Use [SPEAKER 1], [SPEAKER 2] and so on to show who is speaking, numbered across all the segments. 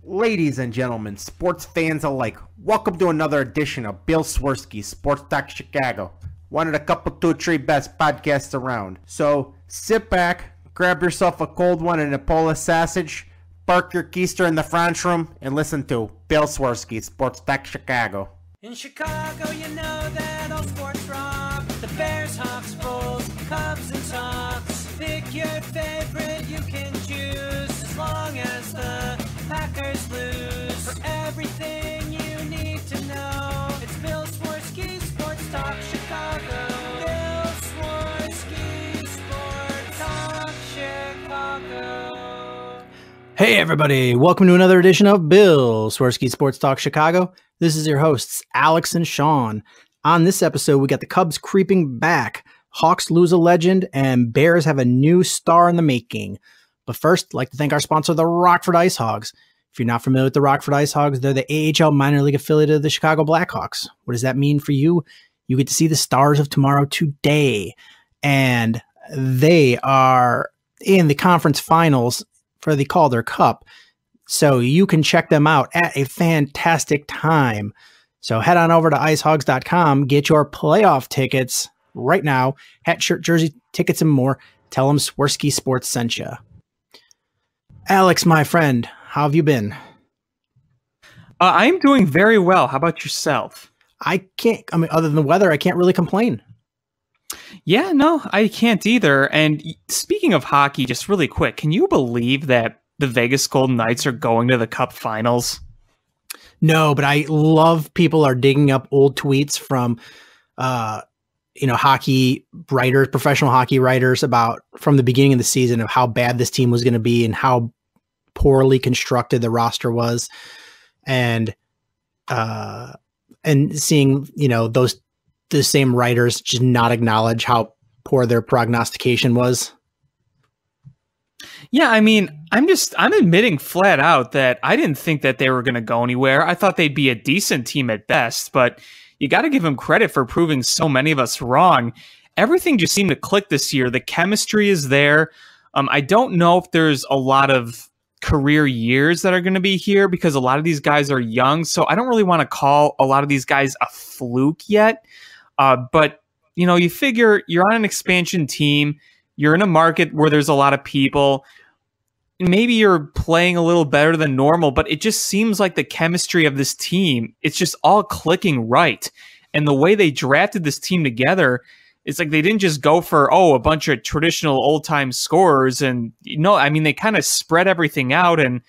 [SPEAKER 1] Ladies and gentlemen, sports fans alike, welcome to another edition of Bill Swerski Sports Talk Chicago, one of the couple, two, three best podcasts around. So sit back, grab yourself a cold one and a Polish sausage, park your keister in the French room, and listen to Bill Swerski Sports Talk Chicago.
[SPEAKER 2] In Chicago, you know that all sports rock. The Bears, Hawks, Bulls, Cubs, and Sox. Pick your favorite, you can choose, as long as the Packers lose. For everything you need to know, it's Bill Swerski Sports Talk Chicago. Bill Swerski Sports Talk Chicago.
[SPEAKER 3] Hey everybody, welcome to another edition of Bill Swerski Sports Talk Chicago. This is your hosts, Alex and Sean. On this episode, we got the Cubs creeping back, Hawks lose a legend, and Bears have a new star in the making. But first, I'd like to thank our sponsor, the Rockford Ice Hogs. If you're not familiar with the Rockford Ice Hogs, they're the AHL minor league affiliate of the Chicago Blackhawks. What does that mean for you? You get to see the stars of tomorrow today. And they are in the conference finals for the Calder Cup. So you can check them out at a fantastic time. So head on over to icehogs.com, get your playoff tickets right now. Hat, shirt, jersey, tickets, and more. Tell them Swerski Sports sent you. Alex, my friend, how have you been?
[SPEAKER 4] I'm doing very well. How about yourself?
[SPEAKER 3] I mean, other than the weather, I can't really complain.
[SPEAKER 4] Yeah, no, I can't either. And speaking of hockey, just really quick, can you believe that the Vegas Golden Knights are going to the Cup Finals?
[SPEAKER 3] No, but I love people are digging up old tweets from, hockey writers, professional hockey writers about from the beginning of the season of how bad this team was going to be and how poorly constructed the roster was. And seeing, the same writers just not acknowledge how poor their prognostication was.
[SPEAKER 4] Yeah, I mean, I'm admitting flat out that I didn't think that they were going to go anywhere. I thought they'd be a decent team at best, but you got to give them credit for proving so many of us wrong. Everything just seemed to click this year. The chemistry is there. I don't know if there's a lot of career years that are going to be here because a lot of these guys are young. So I don't really want to call a lot of these guys a fluke yet. But, you figure you're on an expansion team. You're in a market where there's a lot of people. Maybe you're playing a little better than normal, but it just seems like the chemistry of this team, it's just all clicking right. And the way they drafted this team together, it's like they didn't just go for, a bunch of traditional old-time scorers. And, they kind of spread everything out, and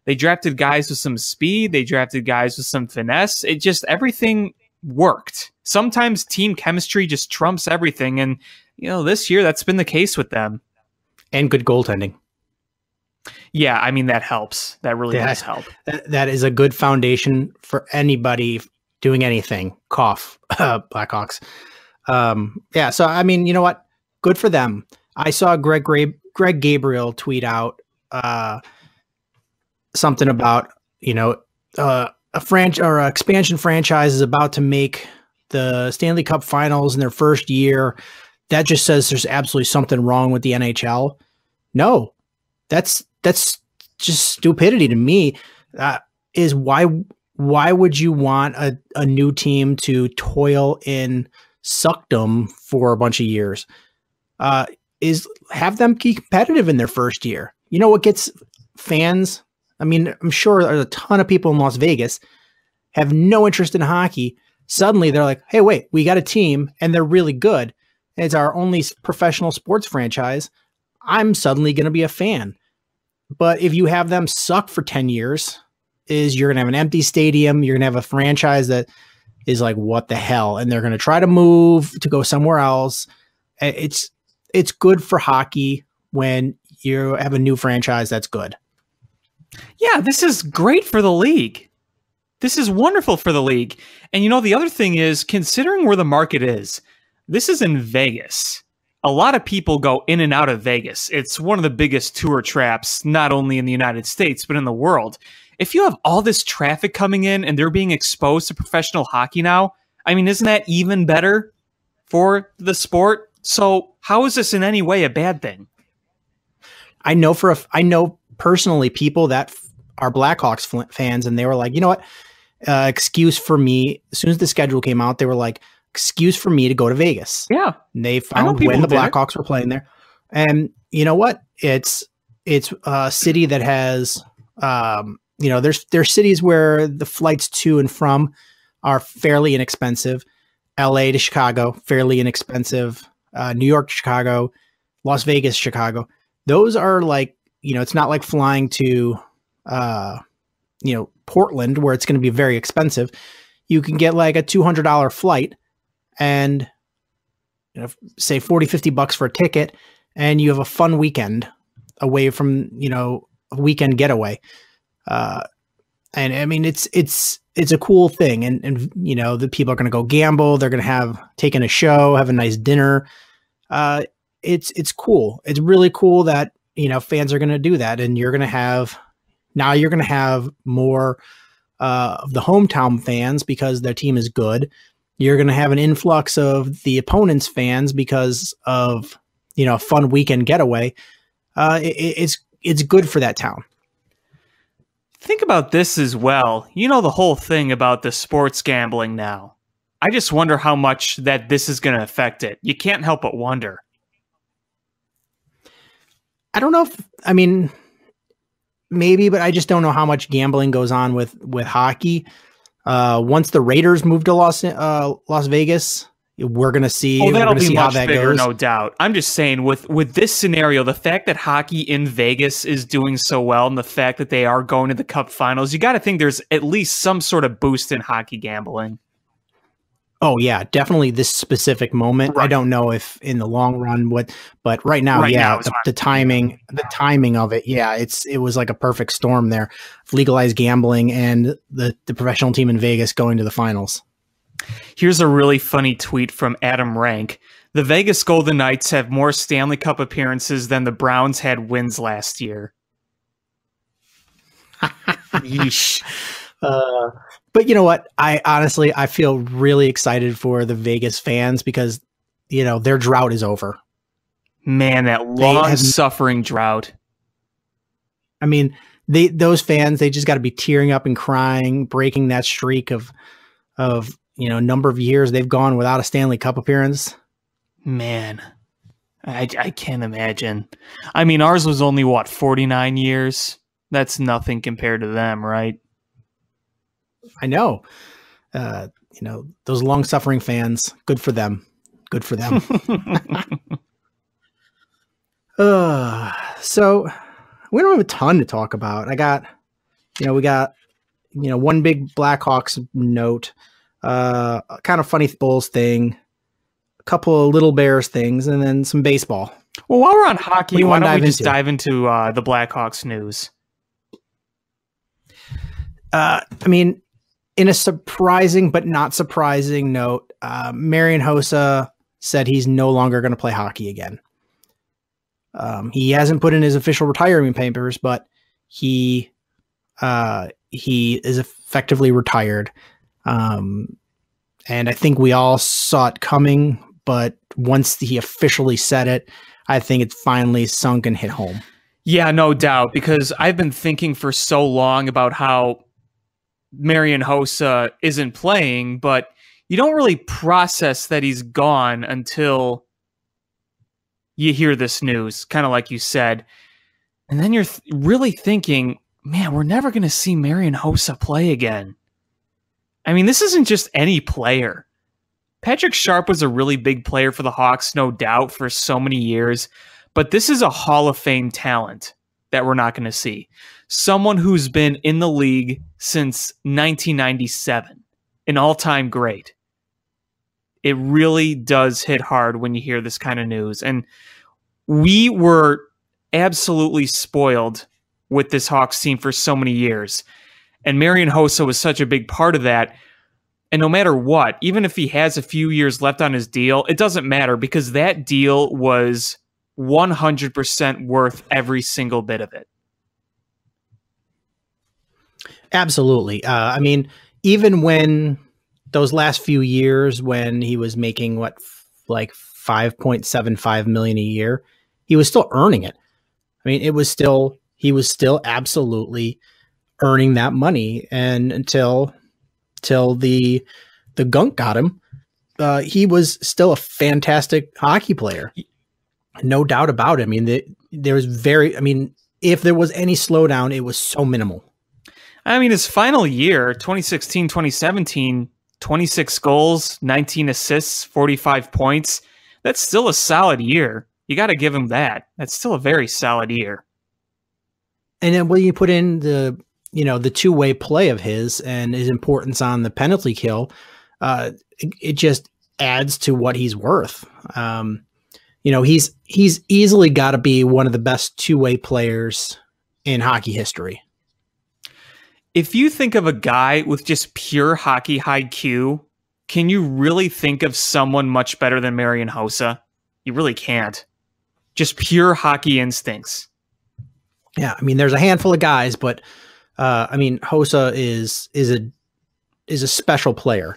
[SPEAKER 4] they drafted guys with some speed. They drafted guys with some finesse. It just, everything worked. Sometimes team chemistry just trumps everything. And, this year that's been the case with them.
[SPEAKER 3] And good goaltending.
[SPEAKER 4] Yeah, I mean, that helps. That really does help.
[SPEAKER 3] That is a good foundation for anybody doing anything. Cough, Blackhawks. So, I mean, you know what? Good for them. I saw Greg Gabriel tweet out something about, a expansion franchise is about to make the Stanley Cup Finals in their first year. That just says there's absolutely something wrong with the NHL. No, that's just stupidity to me. Is why would you want a new team to toil in suckdom for a bunch of years? Is have them be competitive in their first year. You know what gets fans? I mean, I'm sure there's a ton of people in Las Vegas have no interest in hockey. Suddenly they're like, hey, wait, we got a team and they're really good. It's our only professional sports franchise. I'm suddenly going to be a fan. But if you have them suck for 10 years, you're going to have an empty stadium. You're going to have a franchise that is like, what the hell? And they're going to try to move to go somewhere else. It's good for hockey when you have a new franchise that's good.
[SPEAKER 4] Yeah, this is great for the league. This is wonderful for the league. And the other thing is, considering where the market is, this is in Vegas. A lot of people go in and out of Vegas. It's one of the biggest tour traps, not only in the United States, but in the world. If you have all this traffic coming in and they're being exposed to professional hockey now, I mean, isn't that even better for the sport? So how is this in any way a bad thing?
[SPEAKER 3] I know personally people that our Blackhawks fans, and they were like, you know what? Excuse for me. As soon as the schedule came out, they were like, excuse for me to go to Vegas.
[SPEAKER 4] Yeah.
[SPEAKER 3] And they found when the Blackhawks were playing there. And you know what? It's a city that has, there's cities where the flights to and from are fairly inexpensive. LA to Chicago, fairly inexpensive. New York to Chicago, Las Vegas, Chicago. Those are like, it's not like flying to, Portland, where it's going to be very expensive. You can get like a $200 flight and, say $40-50 for a ticket, and you have a fun weekend away from, a weekend getaway. And I mean, it's a cool thing. And the people are going to go gamble. They're going to taken a show, have a nice dinner. It's cool. It's really cool that, fans are going to do that. And you're going to have more of the hometown fans because their team is good. You're going to have an influx of the opponent's fans because of, a fun weekend getaway. It's good for that town.
[SPEAKER 4] Think about this as well. The whole thing about the sports gambling now. I just wonder how much that this is going to affect it. You can't help but wonder.
[SPEAKER 3] I don't know maybe, but I just don't know how much gambling goes on with hockey. Once the Raiders move to Las Vegas, we're going to see.
[SPEAKER 4] Oh, that'll be
[SPEAKER 3] how
[SPEAKER 4] much
[SPEAKER 3] that
[SPEAKER 4] bigger,
[SPEAKER 3] goes.
[SPEAKER 4] no doubt. I'm just saying, with this scenario, the fact that hockey in Vegas is doing so well, and the fact that they are going to the Cup Finals, you got to think there's at least some sort of boost in hockey gambling.
[SPEAKER 3] Oh yeah, definitely this specific moment. Right. I don't know if in the long run but right now, the timing of it, it was like a perfect storm there. Legalized gambling and the professional team in Vegas going to the finals.
[SPEAKER 4] Here's a really funny tweet from Adam Rank. The Vegas Golden Knights have more Stanley Cup appearances than the Browns had wins last year. Yeesh.
[SPEAKER 3] But you know what? I feel really excited for the Vegas fans because, their drought is over.
[SPEAKER 4] Man, that long-suffering drought.
[SPEAKER 3] I mean, those fans, they just got to be tearing up and crying, breaking that streak of number of years they've gone without a Stanley Cup appearance.
[SPEAKER 4] Man, I can't imagine. I mean, ours was only, 49 years? That's nothing compared to them, right?
[SPEAKER 3] I know. Those long-suffering fans, good for them. Good for them. So we don't have a ton to talk about. We got one big Blackhawks note, kind of funny Bulls thing, a couple of Little Bears things, and then some baseball.
[SPEAKER 4] Well, while we're on hockey, why don't we just dive into the Blackhawks news?
[SPEAKER 3] In a surprising but not surprising note, Marian Hossa said he's no longer going to play hockey again. He hasn't put in his official retirement papers, but he is effectively retired. And I think we all saw it coming, but once he officially said it, I think it's finally sunk and hit home.
[SPEAKER 4] Yeah, no doubt, because I've been thinking for so long about how Marian Hossa isn't playing, but you don't really process that he's gone until you hear this news, kind of like you said. And then you're really thinking, man, we're never going to see Marian Hossa play again. I mean, this isn't just any player. Patrick Sharp was a really big player for the Hawks, no doubt, for so many years. But this is a Hall of Fame talent that we're not going to see. Someone who's been in the league since 1997, an all-time great. It really does hit hard when you hear this kind of news. And we were absolutely spoiled with this Hawks team for so many years. And Marian Hossa was such a big part of that. And no matter what, even if he has a few years left on his deal, it doesn't matter because that deal was 100% worth every single bit of it.
[SPEAKER 3] Absolutely. I mean, even when those last few years when he was making like $5.75 million a year, he was still earning it. I mean, he was still absolutely earning that money. And until the gunk got him, he was still a fantastic hockey player. No doubt about it. I mean, if there was any slowdown, it was so minimal.
[SPEAKER 4] I mean, his final year, 2016, 2017, 26 goals, 19 assists, 45 points. That's still a solid year. You got to give him that. That's still a very solid year.
[SPEAKER 3] And then when you put in the two-way play of his and his importance on the penalty kill, it just adds to what he's worth. He's easily got to be one of the best two-way players in hockey history.
[SPEAKER 4] If you think of a guy with just pure hockey IQ, can you really think of someone much better than Marian Hossa? You really can't. Just pure hockey instincts.
[SPEAKER 3] Yeah, I mean, there's a handful of guys, but Hossa is a special player.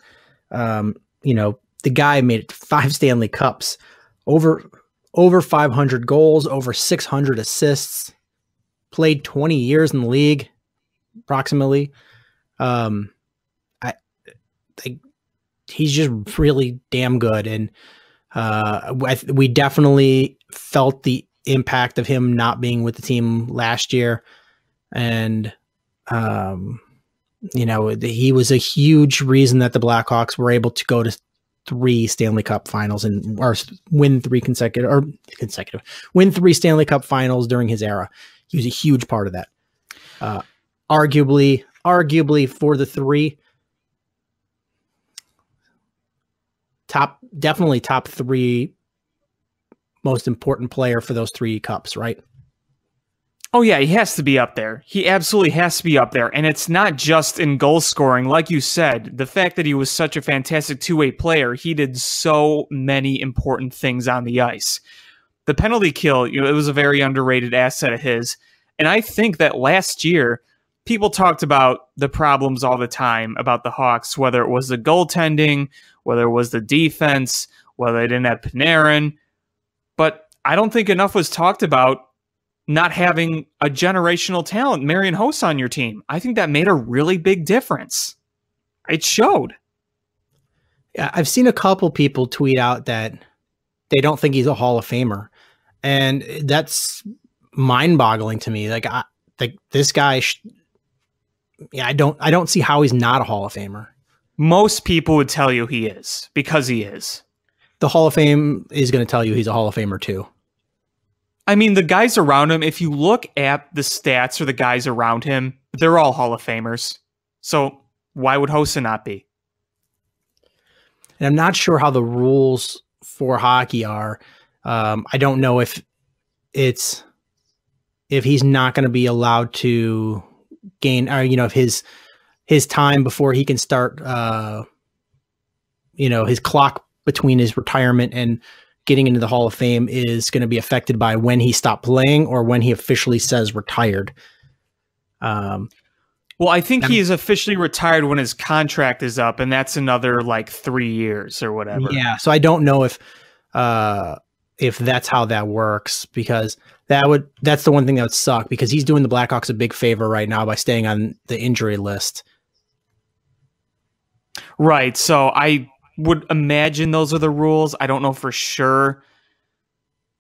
[SPEAKER 3] The guy made 5 Stanley Cups, over 500 goals, over 600 assists, played 20 years in the league, approximately. He's just really damn good, and we definitely felt the impact of him not being with the team last year, and he was a huge reason that the Blackhawks were able to go to 3 Stanley Cup finals or win 3 Stanley Cup finals during his era. He was a huge part of that. Arguably for the 3 definitely top 3 most important player for those 3 cups, right?
[SPEAKER 4] Oh yeah, he has to be up there. He absolutely has to be up there. And it's not just in goal scoring. Like you said, the fact that he was such a fantastic two-way player, he did so many important things on the ice. The penalty kill, it was a very underrated asset of his. And I think that last year, people talked about the problems all the time about the Hawks, whether it was the goaltending, whether it was the defense, whether they didn't have Panarin. But I don't think enough was talked about not having a generational talent, Marian Hossa, on your team. I think that made a really big difference. It showed.
[SPEAKER 3] Yeah, I've seen a couple people tweet out that they don't think he's a Hall of Famer, and that's mind-boggling to me. Like this guy. I don't see how he's not a Hall of Famer.
[SPEAKER 4] Most people would tell you he is, because he is.
[SPEAKER 3] The Hall of Fame is going to tell you he's a Hall of Famer too.
[SPEAKER 4] I mean, the guys around him, if you look at the stats or the guys around him, they're all Hall of Famers. So why would Hossa not be?
[SPEAKER 3] And I'm not sure how the rules for hockey are. I don't know if he's not going to be allowed to gain, or if his time before he can start, his clock between his retirement and getting into the Hall of Fame is going to be affected by when he stopped playing or when he officially says retired.
[SPEAKER 4] Well, I think he is officially retired when his contract is up, and that's another 3 years or whatever.
[SPEAKER 3] Yeah, so I don't know if that's how that works, because that's the one thing that would suck, because he's doing the Blackhawks a big favor right now by staying on the injury list.
[SPEAKER 4] Right, so I would imagine those are the rules. I don't know for sure.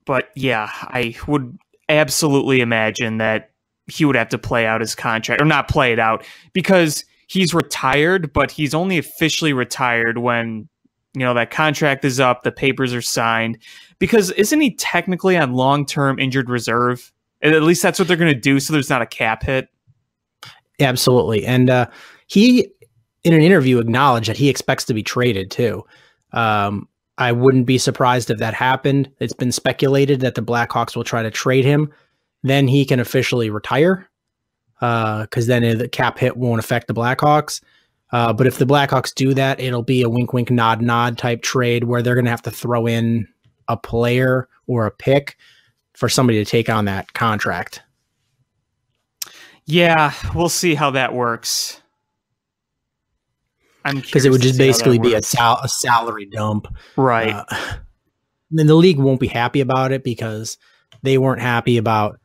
[SPEAKER 4] But yeah, I would absolutely imagine that he would have to play out his contract, or not play it out, because he's retired, but he's only officially retired when, that contract is up, the papers are signed, because isn't he technically on long-term injured reserve? At least that's what they're going to do, so there's not a cap hit.
[SPEAKER 3] Absolutely. And he, in an interview, acknowledged that he expects to be traded too. I wouldn't be surprised if that happened. It's been speculated that the Blackhawks will try to trade him. Then he can officially retire, because then the cap hit won't affect the Blackhawks. But if the Blackhawks do that, it'll be a wink, wink, nod, nod type trade where they're going to have to throw in a player or a pick for somebody to take on that contract.
[SPEAKER 4] Yeah, we'll see how that works.
[SPEAKER 3] Because it would just basically be a salary dump.
[SPEAKER 4] Right.
[SPEAKER 3] Then the league won't be happy about it, because they weren't happy about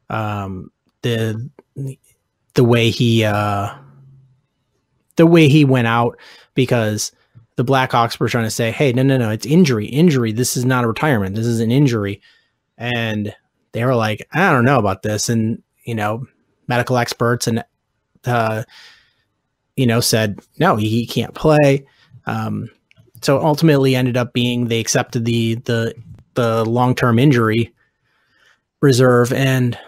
[SPEAKER 3] the the way he went out, because the Blackhawks were trying to say, hey, no, it's injury. This is not a retirement. This is an injury. And they were like, I don't know about this. And, medical experts and, said, no, he can't play. So ultimately ended up being, they accepted the long-term injury reserve. And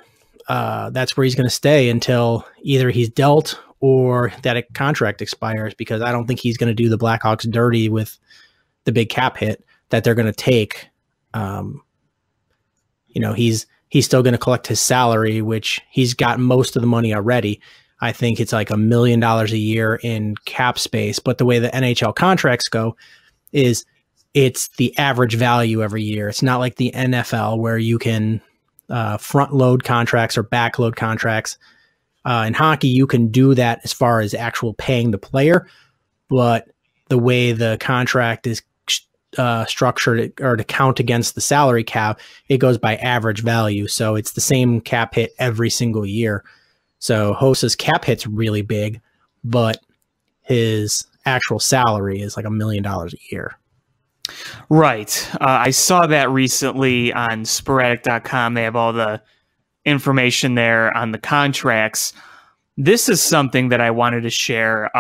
[SPEAKER 3] that's where he's going to stay until either he's dealt or that a contract expires, because I don't think he's going to do the Blackhawks dirty with the big cap hit that they're going to take. He's still going to collect his salary, which he's got most of the money already. I think it's like $1 million a year in cap space. But the way the NHL contracts go is it's the average value every year. It's not like the NFL where you can front load contracts or back load contracts. In hockey, you can do that as far as actual paying the player, but the way the contract is structured, or to count against the salary cap, it goes by average value. So it's the same cap hit every single year. So Hossa's cap hit's really big, but his actual salary is like $1 million a year.
[SPEAKER 4] Right. I saw that recently on sporadic.com. They have all the information there on the contracts. This is something that I wanted to share.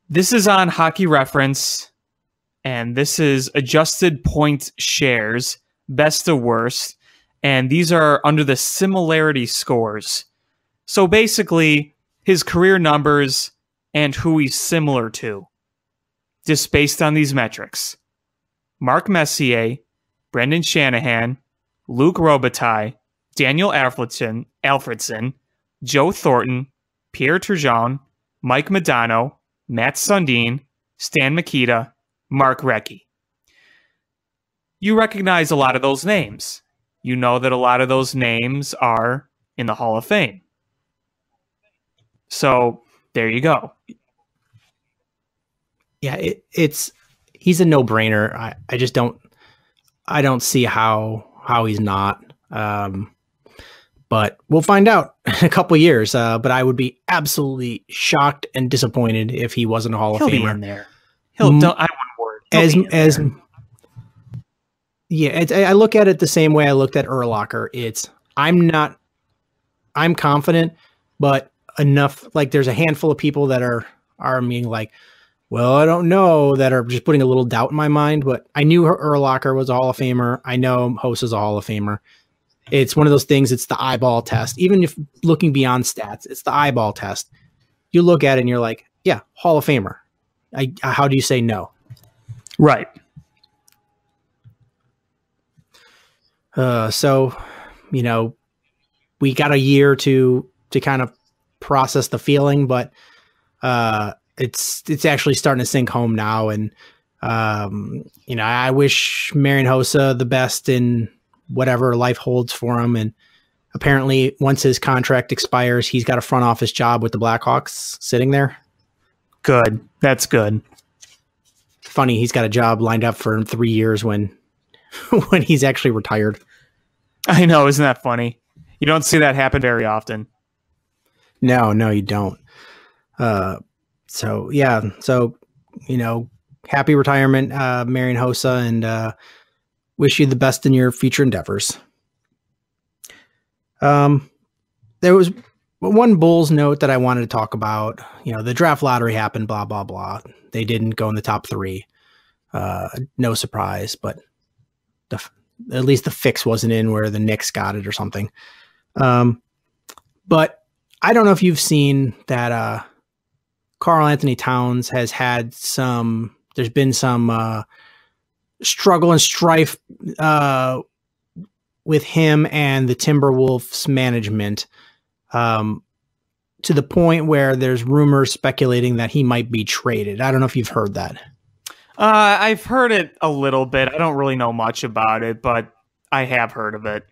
[SPEAKER 4] This is on Hockey Reference, and this is adjusted point shares, best to worst, and these are under the similarity scores. So basically, his career numbers and who he's similar to, just based on these metrics. Mark Messier, Brendan Shanahan, Luke Robitaille, Daniel Alfredson, Joe Thornton, Pierre Turgeon, Mike Modano, Matt Sundin, Stan Mikita, Mark Recchi. You recognize a lot of those names. You know that a lot of those names are in the Hall of Fame. So there you go.
[SPEAKER 3] Yeah, he's a no-brainer. I don't see how he's not. But we'll find out in a couple years. But I would be absolutely shocked and disappointed if he wasn't a Hall of Famer.
[SPEAKER 4] He'll be in there. I wouldn't worry.
[SPEAKER 3] I look at it the same way I looked at Urlacher. I'm confident, but enough. Like, there's a handful of people that are being like, well, I don't know, that are just putting a little doubt in my mind. But I knew Urlacher was a Hall of Famer. I know Hossa's a Hall of Famer. It's one of those things. It's the eyeball test. Even if looking beyond stats, it's the eyeball test. You look at it and you're like, yeah, Hall of Famer. How do you say no?
[SPEAKER 4] Right.
[SPEAKER 3] So, we got a year to kind of process the feeling, but it's actually starting to sink home now. And, I wish Marian Hossa the best in whatever life holds for him. And apparently once his contract expires, he's got a front office job with the Blackhawks sitting there.
[SPEAKER 4] Good. That's good.
[SPEAKER 3] Funny, he's got a job lined up for 3 years when he's actually retired.
[SPEAKER 4] I know, isn't that funny? You don't see that happen very often.
[SPEAKER 3] No, you don't. So happy retirement, Marian Hossa, and wish you the best in your future endeavors. There was one Bulls note that I wanted to talk about. The draft lottery happened, blah, blah, blah. They didn't go in the top 3. No surprise, but at least the fix wasn't in where the Knicks got it or something. But I don't know if you've seen that Karl Anthony Towns has had there's been some struggle and strife with him and the Timberwolves management, to the point where there's rumors speculating that he might be traded. I don't know if you've heard that.
[SPEAKER 4] I've heard it a little bit. I don't really know much about it, but I have heard of it.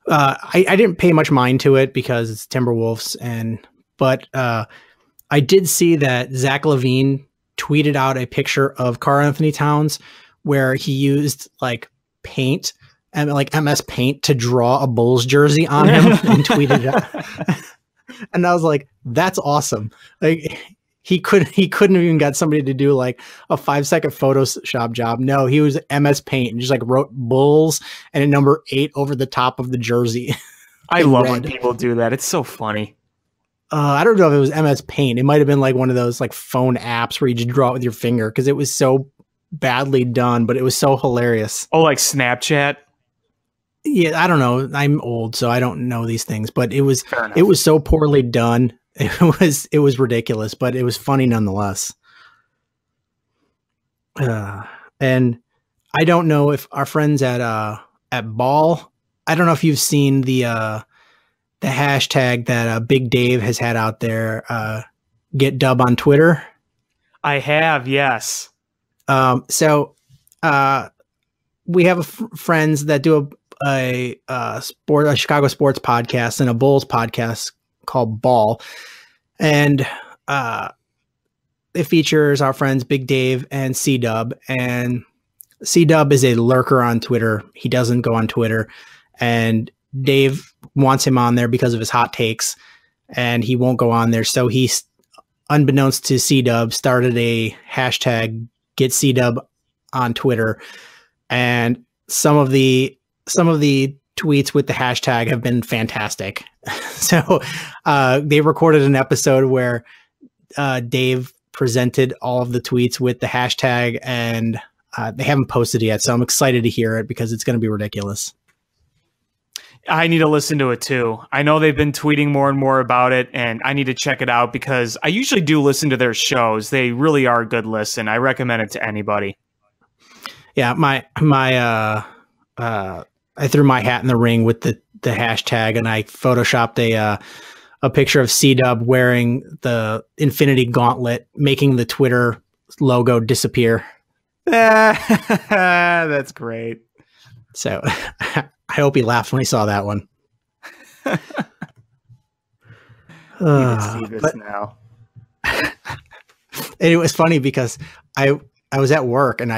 [SPEAKER 3] I didn't pay much mind to it because it's Timberwolves, but I did see that Zach LaVine tweeted out a picture of Karl Anthony Towns where he used like paint like MS Paint to draw a Bulls jersey on him and tweeted it out. And I was like, that's awesome. Like he couldn't have even got somebody to do like a 5-second Photoshop job. No, he was MS Paint and just like wrote Bulls and a number 8 over the top of the jersey.
[SPEAKER 4] I love when people do that. It's so funny.
[SPEAKER 3] I don't know if it was MS Paint. It might have been like one of those like phone apps where you just draw it with your finger because it was so badly done, but it was so hilarious.
[SPEAKER 4] Oh, like Snapchat?
[SPEAKER 3] Yeah, I don't know. I'm old, so I don't know these things, but it was so poorly done. It was ridiculous, but it was funny nonetheless. And I don't know if our friends at Ball, I don't know if you've seen the hashtag that Big Dave has had out there, get dub on Twitter.
[SPEAKER 4] I have, yes.
[SPEAKER 3] So we have friends that do a Chicago sports podcast and a Bulls podcast called Ball, and it features our friends Big Dave and C-Dub, and C-Dub is a lurker on Twitter. He doesn't go on Twitter, and Dave wants him on there because of his hot takes, and he won't go on there. So he's, unbeknownst to C-Dub, started a hashtag Get C-Dub on Twitter, and some of the tweets with the hashtag have been fantastic. So they recorded an episode where Dave presented all of the tweets with the hashtag, and they haven't posted it yet. So I'm excited to hear it because it's going to be ridiculous.
[SPEAKER 4] I need to listen to it too. I know they've been tweeting more and more about it, and I need to check it out because I usually do listen to their shows. They really are a good listen. I recommend it to anybody.
[SPEAKER 3] Yeah, I threw my hat in the ring with the hashtag, and I photoshopped a picture of C-Dub wearing the Infinity Gauntlet, making the Twitter logo disappear.
[SPEAKER 4] That's great.
[SPEAKER 3] So I hope he laughed when he saw that one.
[SPEAKER 4] You can see this now.
[SPEAKER 3] And it was funny because I was at work, and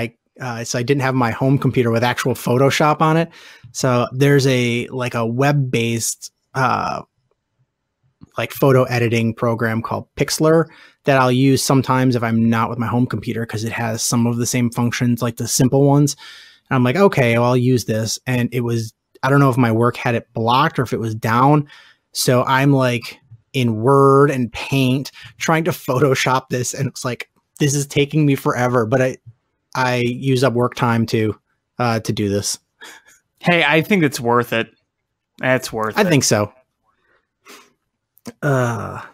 [SPEAKER 3] so I didn't have my home computer with actual Photoshop on it. So there's a web-based like photo editing program called Pixlr that I'll use sometimes if I'm not with my home computer because it has some of the same functions like the simple ones. And I'm like, okay, well, I'll use this. And it was, I don't know if my work had it blocked or if it was down. So I'm like in Word and Paint trying to Photoshop this. And it's like, this is taking me forever. But I use up work time to do this.
[SPEAKER 4] Hey, I think it's worth it. It's worth it.
[SPEAKER 3] I think so. But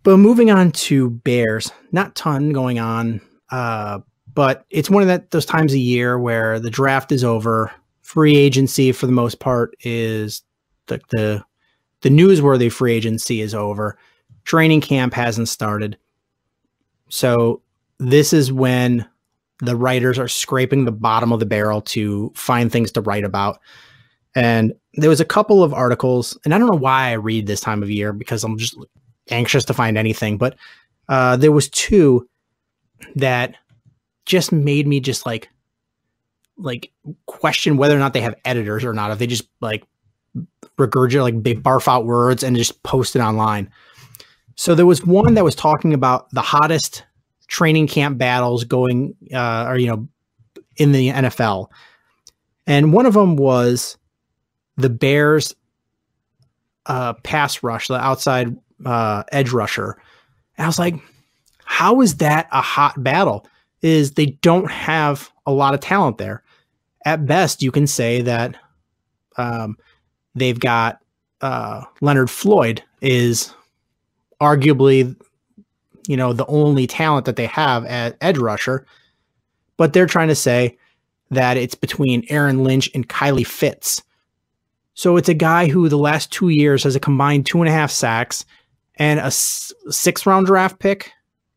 [SPEAKER 3] moving on to Bears, not ton going on. But it's one of those times a year where the draft is over. Free agency, for the most part, is the newsworthy free agency is over. Training camp hasn't started. So this is when the writers are scraping the bottom of the barrel to find things to write about. And there was a couple of articles, and I don't know why I read this time of year because I'm just anxious to find anything, but there was 2 that just made me just like question whether or not they have editors or not, if they just like regurgitate, like they barf out words and just post it online. So there was one that was talking about the hottest training camp battles going, in the NFL. And one of them was the Bears pass rush, the outside edge rusher. And I was like, how is that a hot battle? Is they don't have a lot of talent there. At best, you can say that they've got Leonard Floyd is arguably, the only talent that they have at edge rusher, but they're trying to say that it's between Aaron Lynch and Kylie Fitz. So it's a guy who the last 2 years has a combined 2.5 sacks and a 6th round draft pick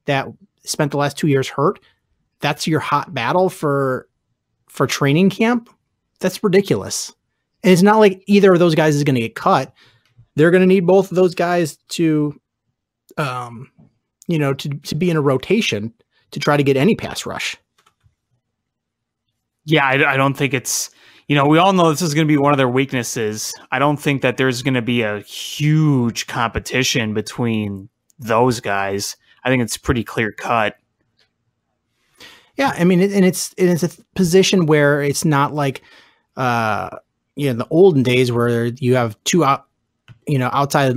[SPEAKER 3] that spent the last 2 years hurt. That's your hot battle for training camp. That's ridiculous. And it's not like either of those guys is going to get cut. They're going to need both of those guys to, to be in a rotation to try to get any pass rush.
[SPEAKER 4] Yeah, I don't think it's, We all know this is going to be one of their weaknesses. I don't think that there's going to be a huge competition between those guys. I think it's pretty clear cut.
[SPEAKER 3] Yeah, I mean, it's a position where it's not like, in the olden days where you have two outside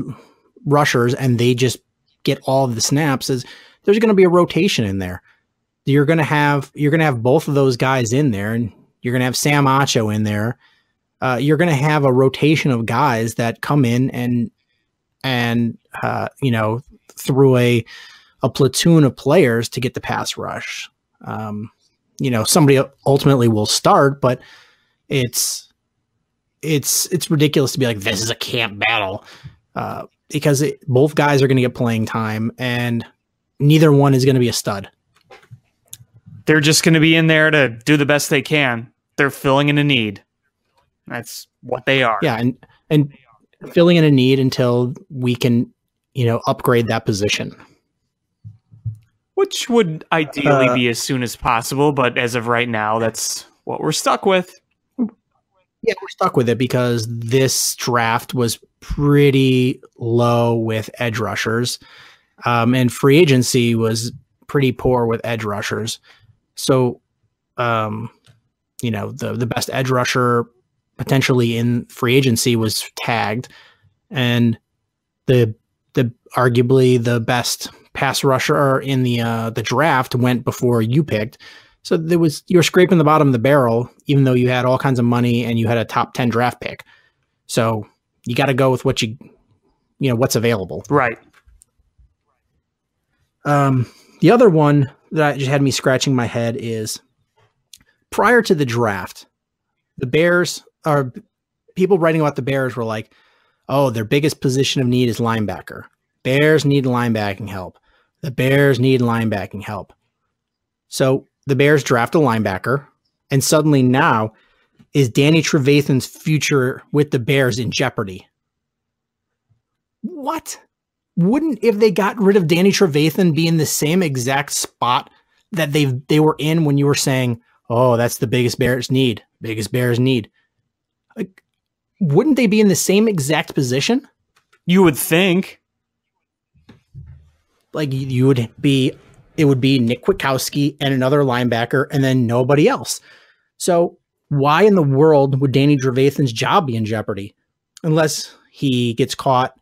[SPEAKER 3] rushers and they just get all of the snaps. There's going to be a rotation in there. You're going to have both of those guys in there, and you're going to have Sam Acho in there. You're going to have a rotation of guys that come in and through a platoon of players to get the pass rush. Somebody ultimately will start, but it's ridiculous to be like, this is a camp battle, because both guys are going to get playing time and neither one is going to be a stud.
[SPEAKER 4] They're just going to be in there to do the best they can. They're filling in a need. That's what they are.
[SPEAKER 3] Yeah. And filling in a need until we can, upgrade that position.
[SPEAKER 4] Which would ideally be as soon as possible, but as of right now, that's what we're stuck with.
[SPEAKER 3] Yeah, we're stuck with it because this draft was pretty low with edge rushers, and free agency was pretty poor with edge rushers. So, the best edge rusher potentially in free agency was tagged, and the arguably the best pass rusher in the draft went before you picked. So you're scraping the bottom of the barrel, even though you had all kinds of money and you had a top 10 draft pick. So you got to go with what what's available.
[SPEAKER 4] Right.
[SPEAKER 3] The other one that just had me scratching my head is prior to the draft, the Bears are people writing about the Bears were like, oh, their biggest position of need is linebacker. Bears need linebacking help. The Bears need linebacking help. So the Bears draft a linebacker, and suddenly now is Danny Trevathan's future with the Bears in jeopardy. What? Wouldn't, if they got rid of Danny Trevathan, be in the same exact spot that they were in when you were saying, oh, that's the biggest Bears need. Biggest Bears need. Like, wouldn't they be in the same exact position?
[SPEAKER 4] You would think.
[SPEAKER 3] Like it would be Nick Kwiatkowski and another linebacker and then nobody else. So why in the world would Danny Trevathan's job be in jeopardy? Unless he gets caught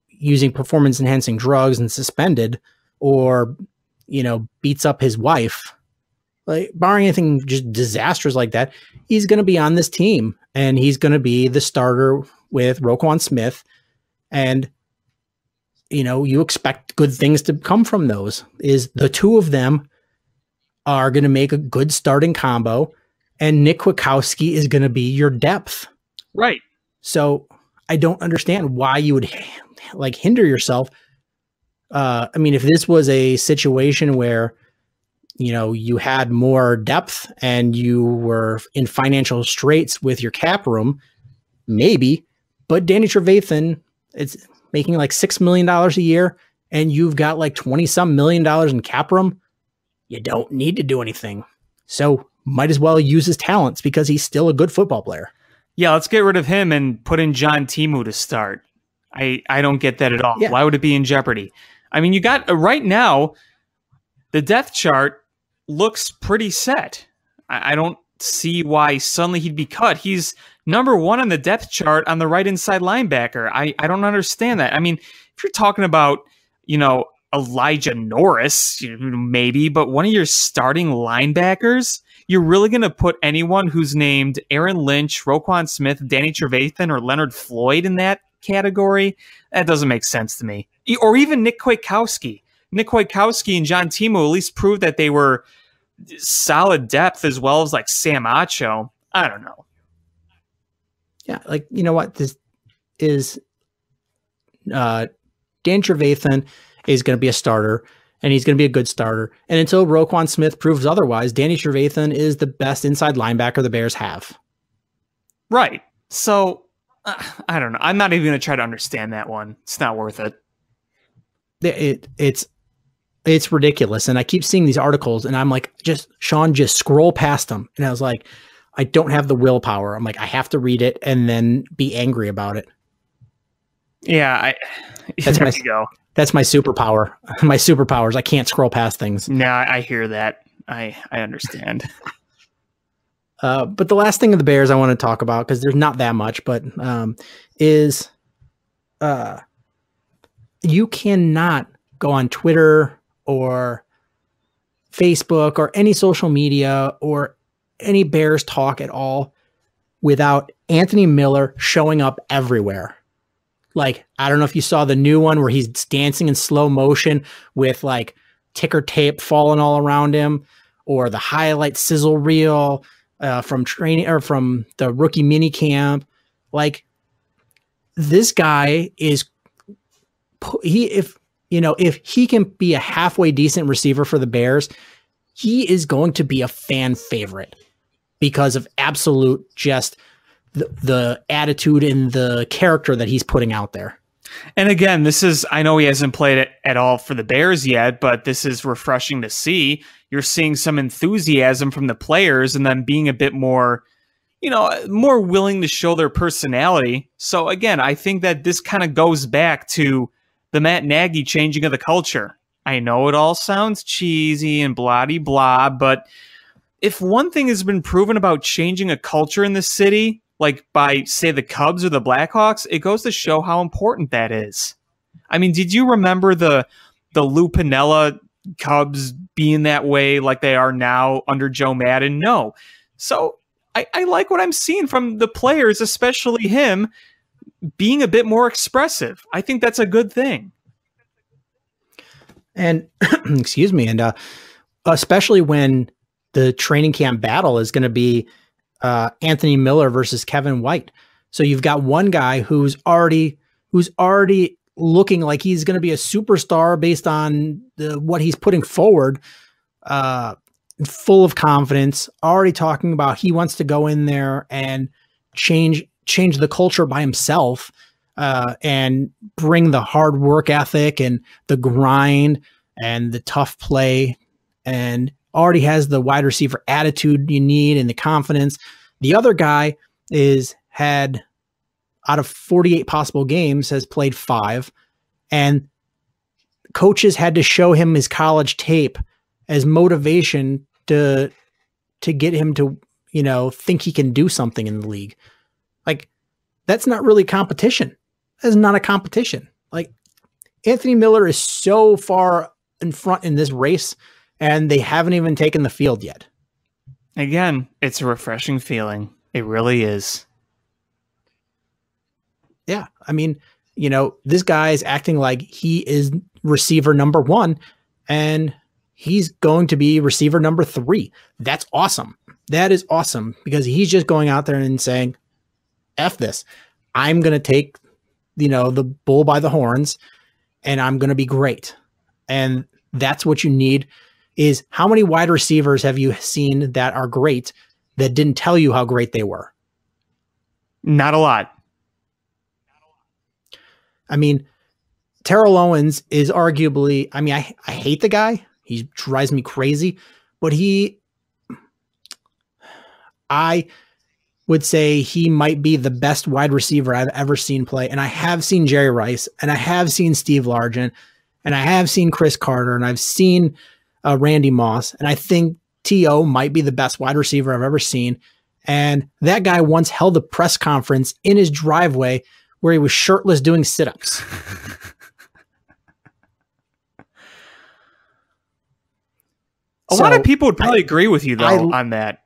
[SPEAKER 3] using performance enhancing drugs and suspended, or, beats up his wife. Like, barring anything just disastrous like that, he's going to be on this team and he's going to be the starter with Roquan Smith. And you expect good things to come from those. Is the two of them are going to make a good starting combo, and Nick Kwiatkowski is going to be your depth.
[SPEAKER 4] Right.
[SPEAKER 3] So I don't understand why you would hinder yourself. If this was a situation where, you had more depth and you were in financial straits with your cap room, maybe, but Danny Trevathan, it's making like $6 million a year and you've got like 20 some $1 million in cap room. You don't need to do anything. So might as well use his talents because he's still a good football player.
[SPEAKER 4] Yeah, let's get rid of him and put in John Timu to start. I don't get that at all. Yeah. Why would it be in jeopardy? I mean, you got right now, the depth chart looks pretty set. I don't see why suddenly he'd be cut. He's number one on the depth chart on the right inside linebacker. I don't understand that. I mean, if you're talking about, Elijah Norris, maybe, but one of your starting linebackers, you're really going to put anyone who's named Aaron Lynch, Roquan Smith, Danny Trevathan, or Leonard Floyd in that category? That doesn't make sense to me. Or even Nick Kwiatkowski. Nick Kwiatkowski and John Timu at least proved that they were solid depth, as well as like Sam Acho. I don't know.
[SPEAKER 3] Yeah, like, you know what? This is Dan Trevathan is going to be a starter, and he's going to be a good starter. And until Roquan Smith proves otherwise, Danny Trevathan is the best inside linebacker the Bears have.
[SPEAKER 4] Right. So, I don't know. I'm not even going to try to understand that one. It's not worth it.
[SPEAKER 3] It's ridiculous. And I keep seeing these articles, and I'm like, just scroll past them. And I was like, I don't have the willpower. I'm like, I have to read it and then be angry about it.
[SPEAKER 4] Yeah,
[SPEAKER 3] That's
[SPEAKER 4] there
[SPEAKER 3] my
[SPEAKER 4] you go.
[SPEAKER 3] That's my superpower. My superpowers. I can't scroll past things.
[SPEAKER 4] Nah, I hear that. I understand.
[SPEAKER 3] But the last thing of the Bears I want to talk about, because there's not that much, but is you cannot go on Twitter or Facebook or any social media or any Bears talk at all without Anthony Miller showing up everywhere. Like, I don't know if you saw the new one where he's dancing in slow motion with like ticker tape falling all around him, or the highlight sizzle reel from training or from the rookie mini camp. Like, this guy is, if he can be a halfway decent receiver for the Bears, he is going to be a fan favorite because of absolute just the attitude and the character that he's putting out there.
[SPEAKER 4] And again, I know he hasn't played it at all for the Bears yet, but this is refreshing to see. You're seeing some enthusiasm from the players and then being a bit more, more willing to show their personality. So again, I think that this kind of goes back to the Matt Nagy changing of the culture. I know it all sounds cheesy and blah-de-blah, but if one thing has been proven about changing a culture in the city, like by, say, the Cubs or the Blackhawks, it goes to show how important that is. I mean, did you remember the Lou Piniella Cubs being that way like they are now under Joe Madden? No. So I like what I'm seeing from the players, especially him, being a bit more expressive. I think that's a good thing. And, excuse me, and especially when the training camp battle is going to be Anthony Miller versus Kevin White. So you've got one guy who's already looking like he's going to be a superstar based on what he's putting forward, full of confidence, already talking about he wants to go in there and change the culture by himself, and bring the hard work ethic and the grind and the tough play, and already has the wide receiver attitude you need and the confidence. The other guy had out of 48 possible games has played 5, and coaches had to show him his college tape as motivation to get him to, think he can do something in the league. Like, that's not really competition. That's not a competition. Like, Anthony Miller is so far in front in this race, and they haven't even taken the field yet. Again, it's a refreshing feeling. It really is.
[SPEAKER 3] Yeah. I mean, this guy is acting like he is receiver number 1, and he's going to be receiver number 3. That's awesome. That is awesome, because he's just going out there and saying, F this. I'm going to take, the bull by the horns, and I'm going to be great. And that's what you need. Is how many wide receivers have you seen that are great that didn't tell you how great they were?
[SPEAKER 4] Not a lot.
[SPEAKER 3] I mean, Terrell Owens is arguably, I hate the guy. He drives me crazy, but I would say he might be the best wide receiver I've ever seen play. And I have seen Jerry Rice, and I have seen Steve Largent, and I have seen Chris Carter, and I've seen Randy Moss, and I think T.O. might be the best wide receiver I've ever seen. And that guy once held a press conference in his driveway where he was shirtless doing sit-ups.
[SPEAKER 4] A lot of people would probably agree with you, though, on that.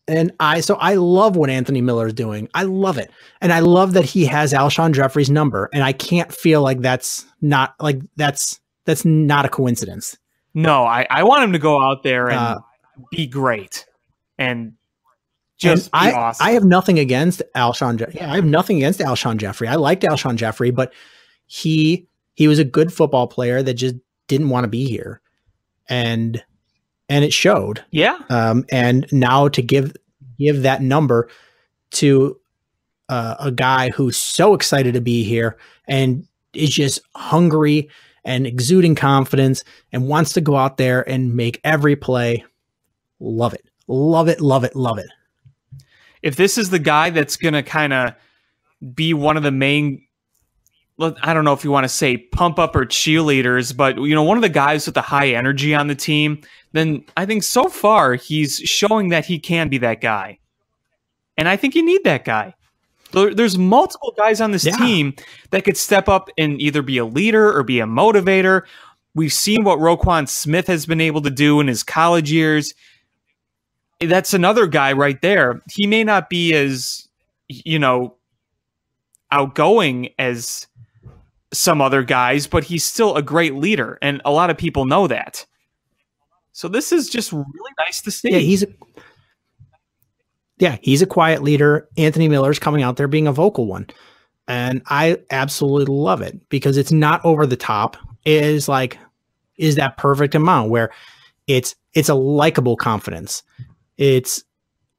[SPEAKER 3] And I love what Anthony Miller is doing. I love it. And I love that he has Alshon Jeffrey's number. And I can't feel like that's not a coincidence.
[SPEAKER 4] No, I want him to go out there and be great and just be awesome.
[SPEAKER 3] I have nothing against Alshon. Yeah, I have nothing against Alshon Jeffrey. I liked Alshon Jeffrey, but he was a good football player that just didn't want to be here, and it showed.
[SPEAKER 4] Yeah.
[SPEAKER 3] And now to give that number to a guy who's so excited to be here and is just hungry and exuding confidence and wants to go out there and make every play. Love it. Love it, love it, love it.
[SPEAKER 4] If this is the guy that's going to kind of be one of the main, I don't know if you want to say pump up or cheerleaders, but one of the guys with the high energy on the team, then I think so far he's showing that he can be that guy. And I think you need that guy. There's multiple guys on this team that could step up and either be a leader or be a motivator. We've seen what Roquan Smith has been able to do in his college years. That's another guy right there. He may not be as, outgoing as some other guys, but he's still a great leader, and a lot of people know that. So this is just really nice to see.
[SPEAKER 3] He's a quiet leader. Anthony Miller's coming out there being a vocal one. And I absolutely love it because it's not over the top. It is that perfect amount where it's a likable confidence. It's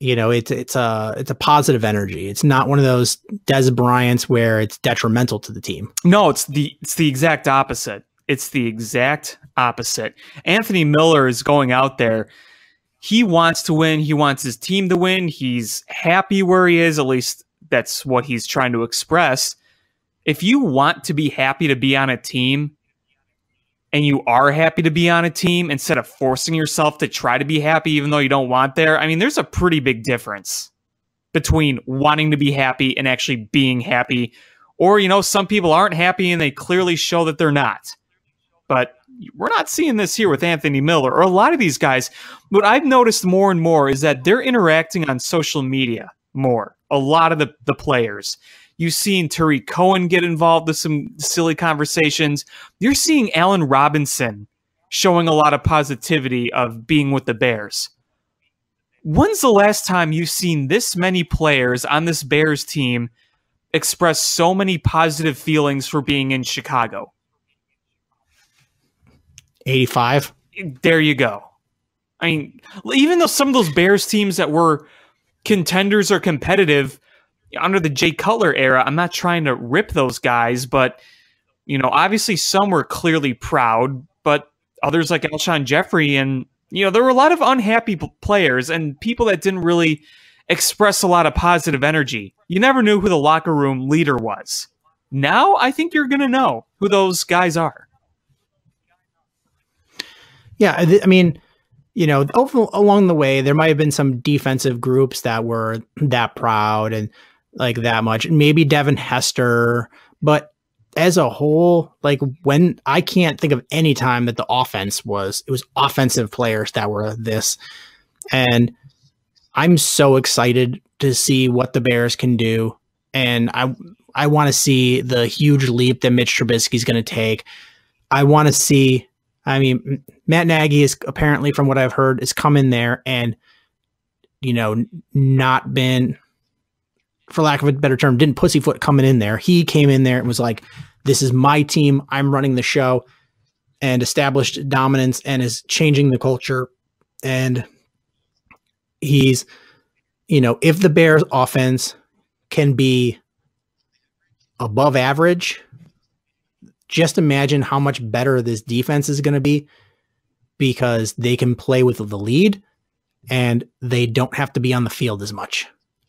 [SPEAKER 3] a positive energy. It's not one of those Des Bryants where it's detrimental to the team.
[SPEAKER 4] No, it's the exact opposite. It's the exact opposite. Anthony Miller is going out there. He wants to win. He wants his team to win. He's happy where he is. At least that's what he's trying to express. If you want to be happy to be on a team, and you are happy to be on a team instead of forcing yourself to try to be happy even though you don't want there, I mean, there's a pretty big difference between wanting to be happy and actually being happy. Or, some people aren't happy and they clearly show that they're not. But we're not seeing this here with Anthony Miller or a lot of these guys. What I've noticed more and more is that they're interacting on social media more. A lot of the players. You've seen Tariq Cohen get involved with some silly conversations. You're seeing Allen Robinson showing a lot of positivity of being with the Bears. When's the last time you've seen this many players on this Bears team express so many positive feelings for being in Chicago?
[SPEAKER 3] 85.
[SPEAKER 4] There you go. I mean, even though some of those Bears teams that were contenders or competitive under the Jay Cutler era, I'm not trying to rip those guys, but, obviously some were clearly proud, but others like Alshon Jeffrey and, there were a lot of unhappy players and people that didn't really express a lot of positive energy. You never knew who the locker room leader was. Now I think you're going to know who those guys are.
[SPEAKER 3] Yeah, I mean, along the way, there might have been some defensive groups that were that proud and like that much. Maybe Devin Hester, but as a whole, when I can't think of any time that it was offensive players that were this. And I'm so excited to see what the Bears can do. And I want to see the huge leap that Mitch Trubisky is going to take. I want to see. I mean, Matt Nagy is apparently, from what I've heard, has come in there and, not been, for lack of a better term, didn't pussyfoot coming in there. He came in there and was like, this is my team. I'm running the show, and established dominance and is changing the culture. And he's, if the Bears offense can be above average, just imagine how much better this defense is going to be because they can play with the lead and they don't have to be on the field as much.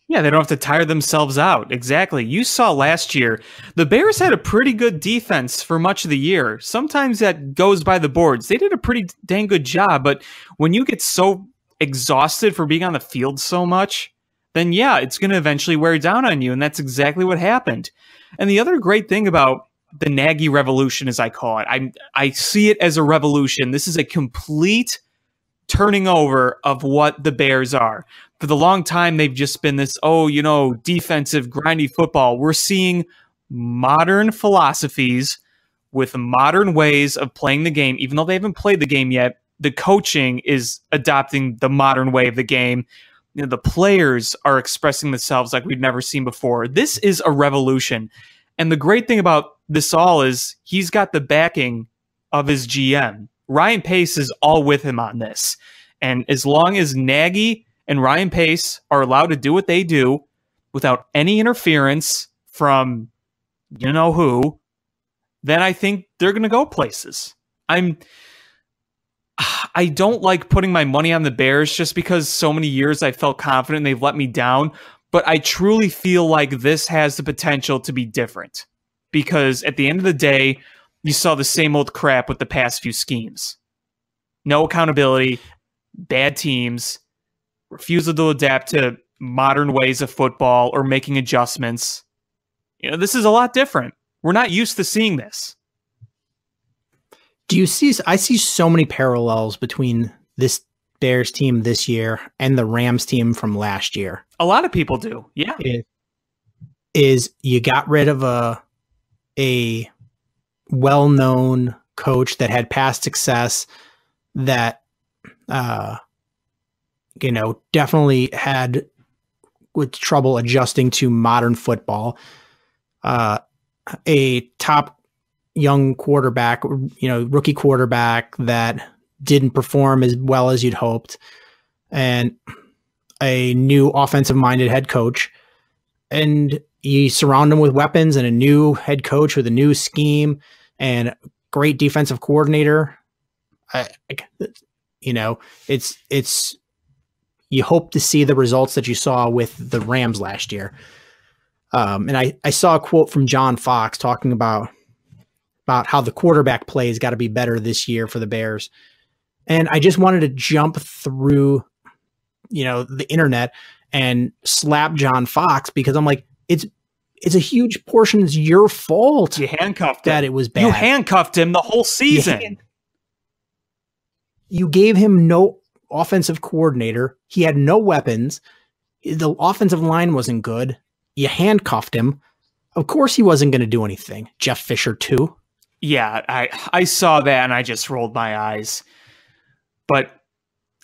[SPEAKER 4] Yeah, they don't have to tire themselves out. Exactly. You saw last year, the Bears had a pretty good defense for much of the year. Sometimes that goes by the boards. They did a pretty dang good job, but when you get so exhausted for being on the field so much, then yeah, it's going to eventually wear down on you, and that's exactly what happened. And the other great thing about the Nagy revolution, as I call it, I see it as a revolution. This is a complete turning over of what the Bears are. For the long time, they've just been this, defensive, grindy football. We're seeing modern philosophies with modern ways of playing the game. Even though they haven't played the game yet, the coaching is adopting the modern way of the game. The players are expressing themselves like we've never seen before. This is a revolution. And the great thing about this all is he's got the backing of his GM. Ryan Pace is all with him on this. And as long as Nagy and Ryan Pace are allowed to do what they do without any interference from who, then I think they're going to go places. I don't like putting my money on the Bears just because so many years I felt confident and they've let me down. But I truly feel like this has the potential to be different. Because at the end of the day, you saw the same old crap with the past few schemes. No accountability, bad teams, refusal to adapt to modern ways of football or making adjustments. This is a lot different. We're not used to seeing this.
[SPEAKER 3] I see so many parallels between this Bears team this year and the Rams team from last year.
[SPEAKER 4] A lot of people do. Yeah.
[SPEAKER 3] Is you got rid of a well-known coach that had past success that, definitely had with trouble adjusting to modern football. A top young quarterback, rookie quarterback that didn't perform as well as you'd hoped, and a new offensive-minded head coach. And you surround him with weapons and a new head coach with a new scheme and great defensive coordinator. It's you hope to see the results that you saw with the Rams last year. And I saw a quote from John Fox talking about how the quarterback play has got to be better this year for the Bears. And I just wanted to jump through, the internet and slap John Fox because I'm like, it's a huge portion. It's your fault.
[SPEAKER 4] You handcuffed
[SPEAKER 3] that
[SPEAKER 4] him.
[SPEAKER 3] It was bad.
[SPEAKER 4] You handcuffed him the whole season.
[SPEAKER 3] You gave him no offensive coordinator. He had no weapons. The offensive line wasn't good. You handcuffed him. Of course he wasn't going to do anything. Jeff Fisher too.
[SPEAKER 4] Yeah, I saw that and I just rolled my eyes. But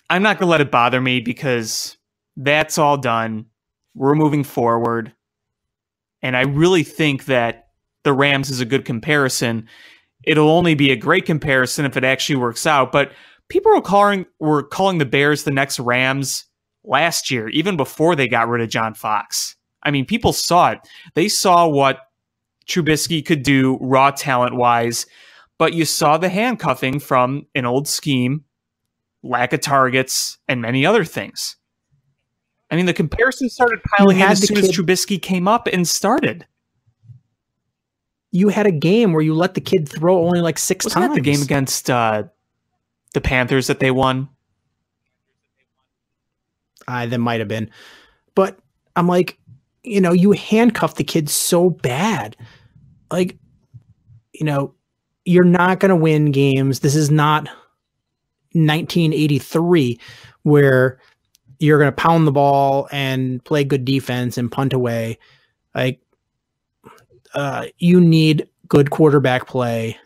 [SPEAKER 4] I'm not going to let it bother me because that's all done. We're moving forward. And I really think that the Rams is a good comparison. It'll only be a great comparison if it actually works out. But people were calling the Bears the next Rams last year, even before they got rid of John Fox. I mean, people saw it. They saw what Trubisky could do raw talent-wise, but you saw the handcuffing from an old scheme, lack of targets, and many other things. I mean, the comparison started piling in as soon as Trubisky came up and started.
[SPEAKER 3] You had a game where you let the kid throw only like 6 times.
[SPEAKER 4] Wasn't that the game against the Panthers that they won?
[SPEAKER 3] That might have been. But I'm like, you handcuffed the kid so bad. Like, you're not going to win games. This is not 1983 where you're going to pound the ball and play good defense and punt away. Like, you need good quarterback play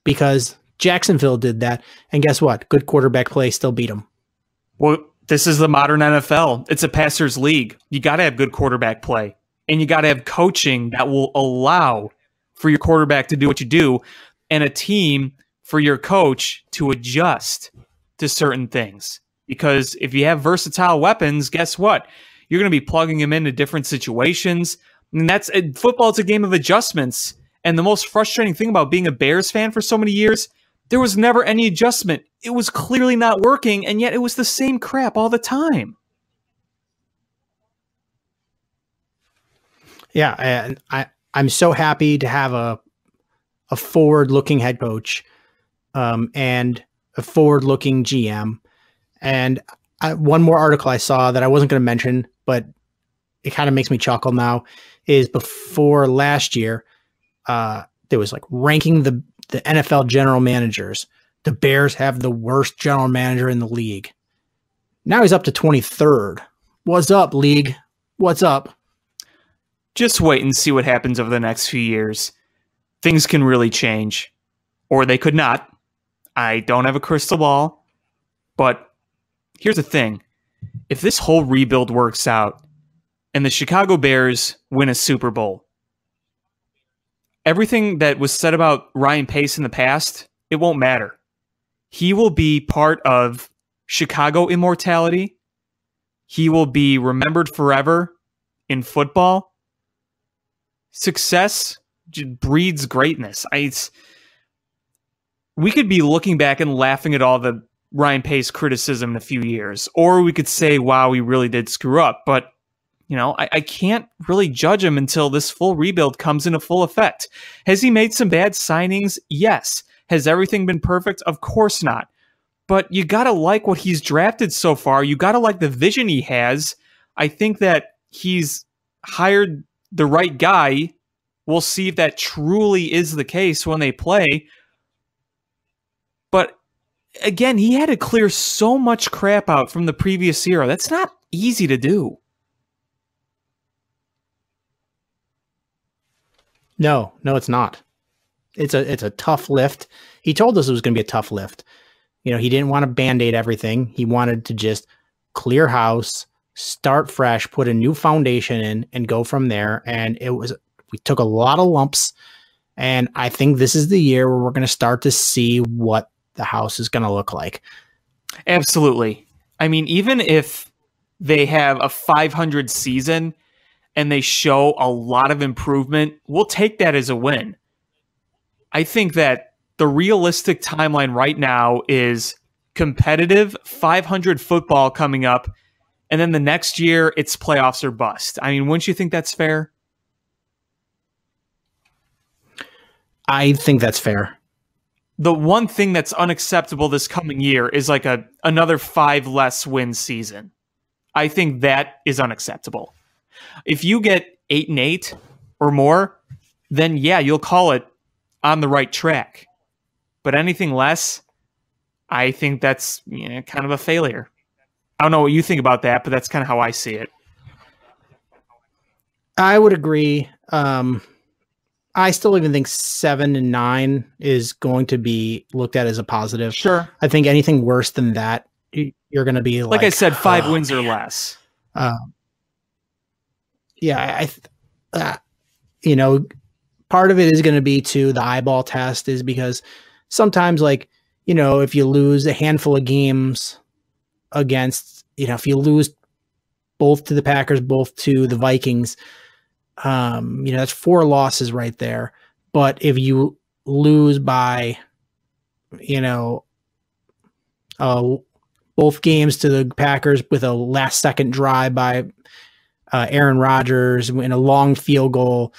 [SPEAKER 3] because Jacksonville did that. And guess what? Good quarterback play still beat them.
[SPEAKER 4] Well, this is the modern NFL. It's a passer's league. You got to have good quarterback play. And you got to have coaching that will allow for your quarterback to do what you do and a team for your coach to adjust to certain things. Because if you have versatile weapons, guess what? You're going to be plugging them into different situations. And football. It's a game of adjustments. And the most frustrating thing about being a Bears fan for so many years, there was never any adjustment. It was clearly not working, and yet it was the same crap all the time.
[SPEAKER 3] Yeah, and I'm so happy to have a forward-looking head coach and a forward-looking GM. And one more article I saw that I wasn't going to mention, but it kind of makes me chuckle now, is before last year, there was like ranking the NFL general managers. The Bears have the worst general manager in the league. Now he's up to 23rd. What's up, league? What's up?
[SPEAKER 4] Just wait and see what happens over the next few years. Things can really change. Or they could not. I don't have a crystal ball. But here's the thing. If this whole rebuild works out and the Chicago Bears win a Super Bowl, everything that was said about Ryan Pace in the past, it won't matter. He will be part of Chicago immortality. He will be remembered forever in football. Success breeds greatness. We could be looking back and laughing at all the Ryan Pace criticism in a few years. Or we could say, wow, we really did screw up. But, I can't really judge him until this full rebuild comes into full effect. Has he made some bad signings? Yes. Has everything been perfect? Of course not. But you got to like what he's drafted so far. You got to like the vision he has. I think that he's hired the right guy. We'll see if that truly is the case when they play. But again, he had to clear so much crap out from the previous year. That's not easy to do.
[SPEAKER 3] No, it's not. It's a tough lift. He told us it was going to be a tough lift. He didn't want to band-aid everything. He wanted to just clear house, start fresh, put a new foundation in, and go from there. And we took a lot of lumps. And I think this is the year where we're going to start to see what the house is going to look like.
[SPEAKER 4] Absolutely. I mean, even if they have a 500 season and they show a lot of improvement, we'll take that as a win. I think that the realistic timeline right now is competitive 500 football coming up, and then the next year it's playoffs or bust. I mean, wouldn't you think that's fair?
[SPEAKER 3] I think that's fair.
[SPEAKER 4] The one thing that's unacceptable this coming year is like another 5 less win season. I think that is unacceptable. If you get 8-8 or more, then yeah, you'll call it on the right track. But anything less, I think that's kind of a failure. I don't know what you think about that, but that's kind of how I see it.
[SPEAKER 3] I would agree. I still even think 7-9 is going to be looked at as a positive.
[SPEAKER 4] Sure.
[SPEAKER 3] I think anything worse than that, you're going to be like
[SPEAKER 4] I said, 5 wins or less.
[SPEAKER 3] Yeah, part of it is going to be to the eyeball test is because sometimes if you lose a handful of games against, if you lose both to the Packers, both to the Vikings, that's 4 losses right there. But if you lose by, both games to the Packers with a last second drive by Aaron Rodgers in a long field goal,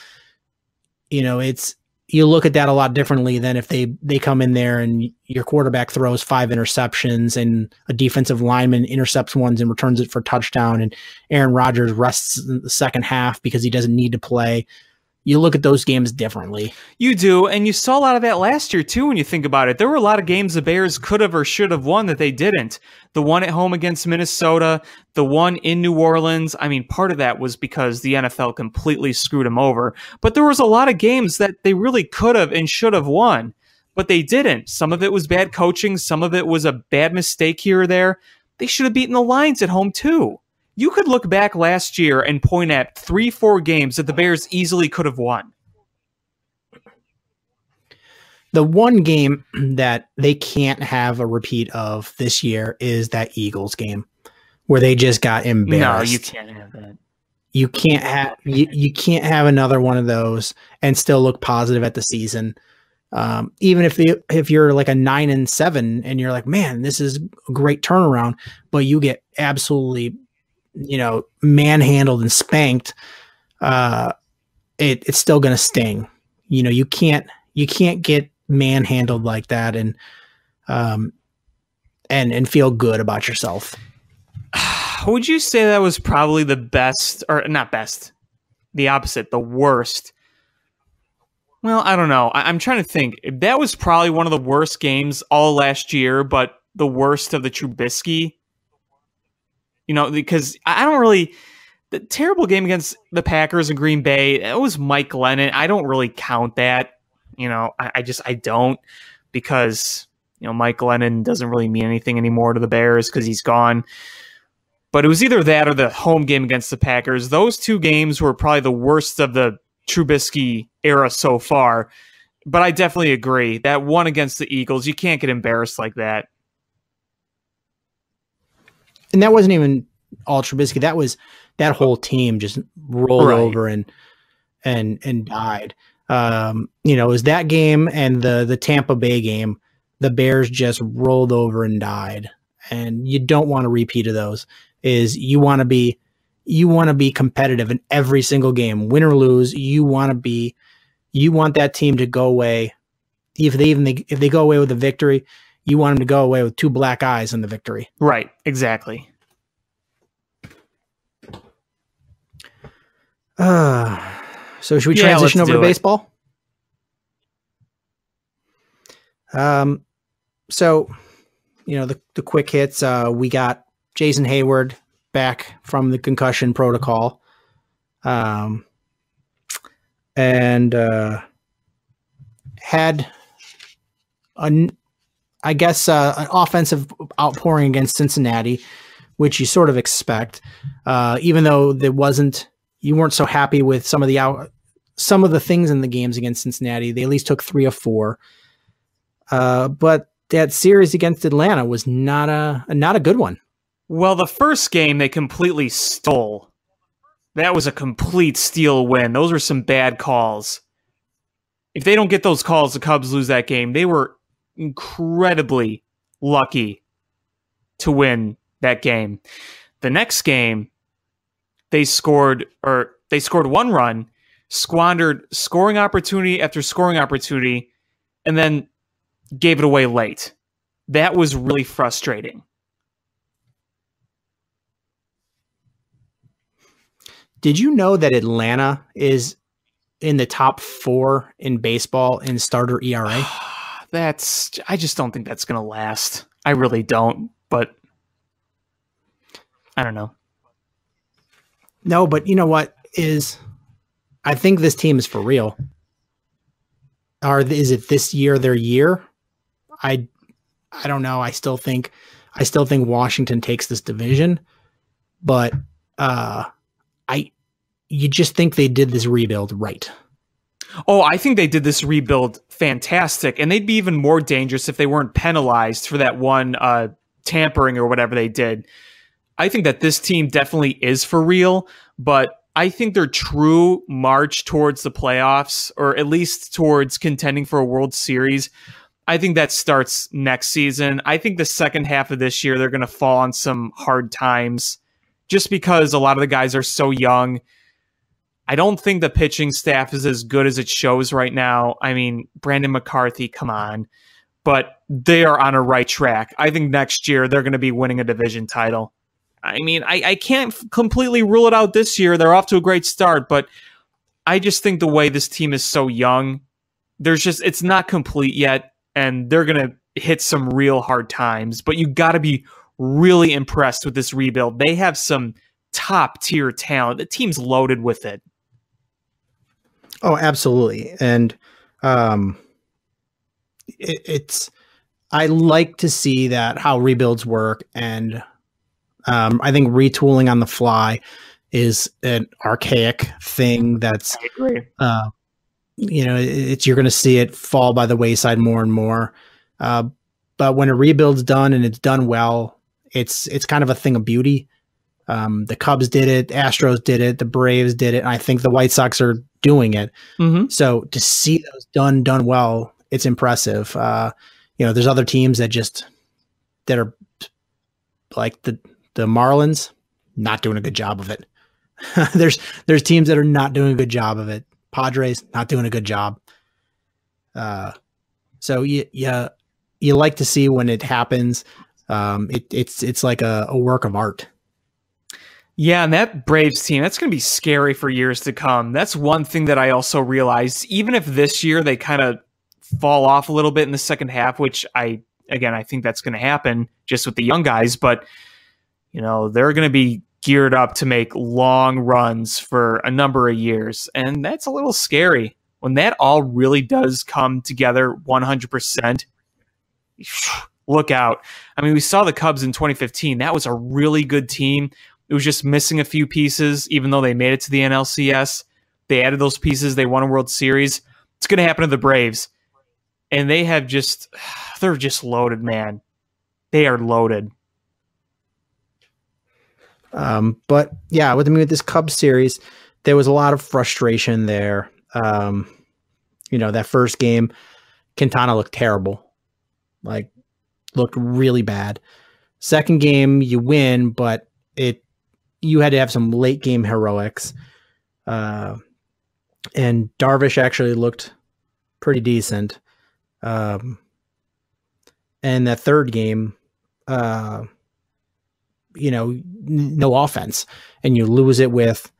[SPEAKER 3] you look at that a lot differently than if they come in there and your quarterback throws 5 interceptions and a defensive lineman intercepts ones and returns it for a touchdown, and Aaron Rodgers rests in the second half because he doesn't need to play. You look at those games differently.
[SPEAKER 4] You do, and you saw a lot of that last year, too, when you think about it. There were a lot of games the Bears could have or should have won that they didn't. The one at home against Minnesota, the one in New Orleans. I mean, part of that was because the NFL completely screwed them over. But there was a lot of games that they really could have and should have won, but they didn't. Some of it was bad coaching. Some of it was a bad mistake here or there. They should have beaten the Lions at home, too. You could look back last year and point at 3-4 games that the Bears easily could have won.
[SPEAKER 3] The one game that they can't have a repeat of this year is that Eagles game where they just got embarrassed.
[SPEAKER 4] No, you can't have that.
[SPEAKER 3] You can't have another one of those and still look positive at the season. Even if you're like a 9-7 and you're like, man, this is a great turnaround, but you get absolutely manhandled and spanked, it's still going to sting. You can't get manhandled like that and feel good about yourself.
[SPEAKER 4] Would you say that was probably the best, or not best, the opposite, the worst? Well, I don't know. I'm trying to think. That was probably one of the worst games all last year, but the worst of the Trubisky. Because I don't really, the terrible game against the Packers and Green Bay, it was Mike Glennon. I don't really count that. I don't, because, Mike Glennon doesn't really mean anything anymore to the Bears because he's gone. But it was either that or the home game against the Packers. Those 2 games were probably the worst of the Trubisky era so far. But I definitely agree. That one against the Eagles, you can't get embarrassed like that.
[SPEAKER 3] And that wasn't even all Trubisky. That was that whole team just rolled over and died. It was that game and the Tampa Bay game the Bears just rolled over and died. And you don't want a repeat of those. Is you want to be competitive in every single game, win or lose. You want that team to go away. If they go away with a victory, you want them to go away with 2 black eyes in the victory.
[SPEAKER 4] Right. Exactly.
[SPEAKER 3] So should we transition over to baseball? So, the quick hits, we got Jason Hayward back from the concussion protocol. And had an offensive outpouring against Cincinnati, which you sort of expect, even though you weren't so happy with some of the things in the games against Cincinnati. They at least took 3 of 4. But that series against Atlanta was not a good one.
[SPEAKER 4] Well, the first game they completely stole. That was a complete steal win. Those were some bad calls. If they don't get those calls, the Cubs lose that game. They were incredibly lucky to win that game. The next game, they scored 1 run, squandered scoring opportunity after scoring opportunity, and then gave it away late. That was really frustrating.
[SPEAKER 3] Did you know that Atlanta is in the top 4 in baseball in starter ERA?
[SPEAKER 4] I just don't think that's going to last. I really don't, but I don't know.
[SPEAKER 3] No, but you know what I think this team is for real. Is it this year their year? I don't know. I still think Washington takes this division, but you just think they did this rebuild right.
[SPEAKER 4] Oh, I think they did this rebuild fantastic, and they'd be even more dangerous if they weren't penalized for that one tampering or whatever they did. I think that this team definitely is for real, but I think their true march towards the playoffs, or at least towards contending for a World Series, I think that starts next season. I think the second half of this year, they're going to fall on some hard times just because a lot of the guys are so young. I don't think the pitching staff is as good as it shows right now. I mean, Brandon McCarthy, come on. But they are on a right track. I think next year they're going to be winning a division title. I mean, I can't completely rule it out this year. They're off to a great start, but I just think the way this team is so young, it's not complete yet, and they're going to hit some real hard times. But you got to be really impressed with this rebuild. They have some top-tier talent. The team's loaded with it.
[SPEAKER 3] Oh, absolutely. And I like to see that how rebuilds work, and I think retooling on the fly is an archaic thing that's,
[SPEAKER 4] I agree.
[SPEAKER 3] You're going to see it fall by the wayside more and more. But when a rebuild's done and it's done well, it's kind of a thing of beauty. The Cubs did it, Astros did it, the Braves did it, and I think the White Sox are doing it. Mm-hmm. So to see those done well, it's impressive. There's other teams that are like the Marlins, not doing a good job of it. There's teams that are not doing a good job of it. Padres, not doing a good job. So you like to see when it happens. It's like a work of art.
[SPEAKER 4] Yeah, and that Braves team, that's going to be scary for years to come. That's one thing that I also realized. Even if this year they kind of fall off a little bit in the second half, which I think that's going to happen just with the young guys, but they're going to be geared up to make long runs for a number of years. And that's a little scary. When that all really does come together 100%, look out. I mean, we saw the Cubs in 2015. That was a really good team. It was just missing a few pieces, even though they made it to the NLCS. They added those pieces. They won a World Series. It's going to happen to the Braves. And they're just loaded, man. They are loaded.
[SPEAKER 3] But yeah, with this Cubs series, there was a lot of frustration there. That first game, Quintana looked terrible. like looked really bad. Second game you win, but you had to have some late game heroics. And Darvish actually looked pretty decent. And that third game, no offense, and you lose it with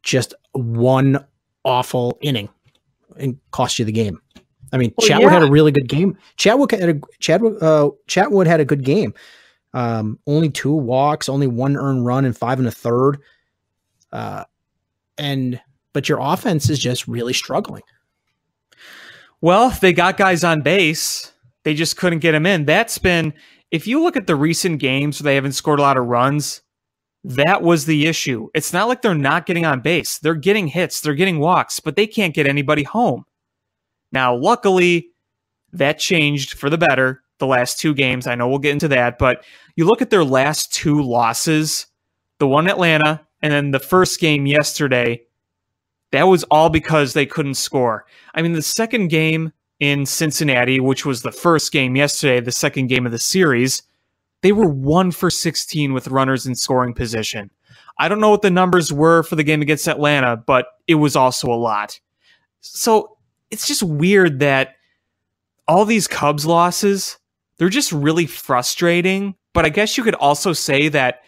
[SPEAKER 3] just one awful inning and cost you the game. I mean, Chatwood had a really good game. Chatwood had a good game. Only 2 walks, only 1 earned run, and 5 1/3. But your offense is just really struggling.
[SPEAKER 4] Well, they got guys on base. They just couldn't get them in. That's been, if you look at the recent games where they haven't scored a lot of runs, that was the issue. It's not like they're not getting on base. They're getting hits, they're getting walks, but they can't get anybody home. Now, luckily, that changed for the better the last 2 games. I know we'll get into that, but you look at their last 2 losses, the one in Atlanta and then the first game yesterday, that was all because they couldn't score. I mean, the second game in Cincinnati, which was the first game yesterday, the second game of the series, they were 1 for 16 with runners in scoring position. I don't know what the numbers were for the game against Atlanta, but it was also a lot. So it's just weird that all these Cubs losses, they're just really frustrating. But I guess you could also say that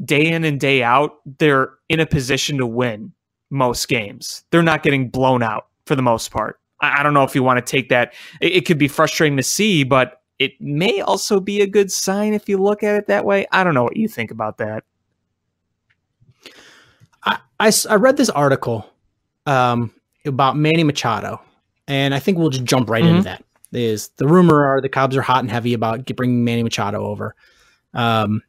[SPEAKER 4] day in and day out, they're in a position to win most games. They're not getting blown out for the most part. I don't know if you want to take that. It could be frustrating to see, but it may also be a good sign if you look at it that way. I don't know what you think about that.
[SPEAKER 3] I read this article about Manny Machado, and I think we'll just jump right into that. Is the rumor are the Cubs are hot and heavy about bringing Manny Machado over. And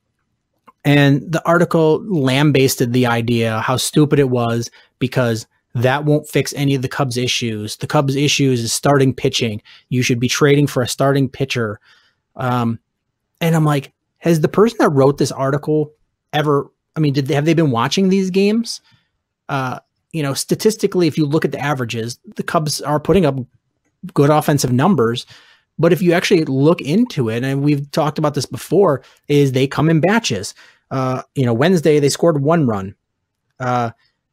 [SPEAKER 3] the article lambasted the idea how stupid it was because that won't fix any of the Cubs' issues. The Cubs' issues is starting pitching. You should be trading for a starting pitcher. And I'm like, has the person that wrote this article ever, I mean, have they been watching these games? Statistically, if you look at the averages, the Cubs are putting up good offensive numbers. But if you actually look into it, and we've talked about this before, is they come in batches. Wednesday they scored 1 run.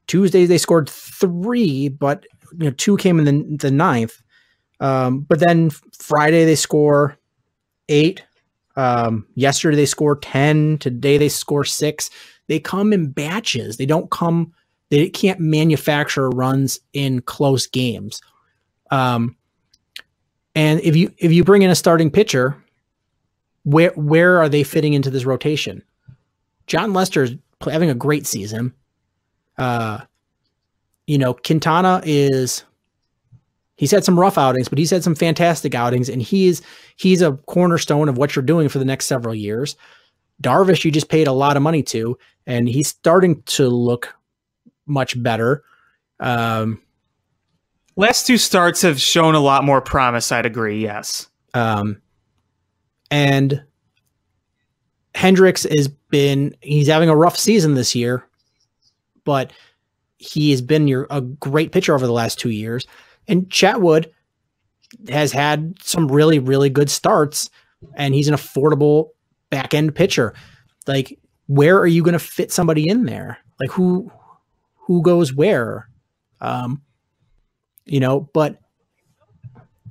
[SPEAKER 3] Tuesday they scored 3, but 2 came in the 9th. But then Friday they score 8. Yesterday they score 10. Today they score 6. They come in batches. They can't manufacture runs in close games. And if you bring in a starting pitcher, where are they fitting into this rotation? John Lester's having a great season. Quintana he's had some rough outings, but he's had some fantastic outings, and he's a cornerstone of what you're doing for the next several years. Darvish, you just paid a lot of money to, and he's starting to look much better.
[SPEAKER 4] Last 2 starts have shown a lot more promise, I'd agree, yes.
[SPEAKER 3] And Hendricks he's having a rough season this year, but he has been a great pitcher over the last 2 years. And Chatwood has had some really, really good starts, and he's an affordable back-end pitcher. Like, where are you going to fit somebody in there? Like, who goes where? But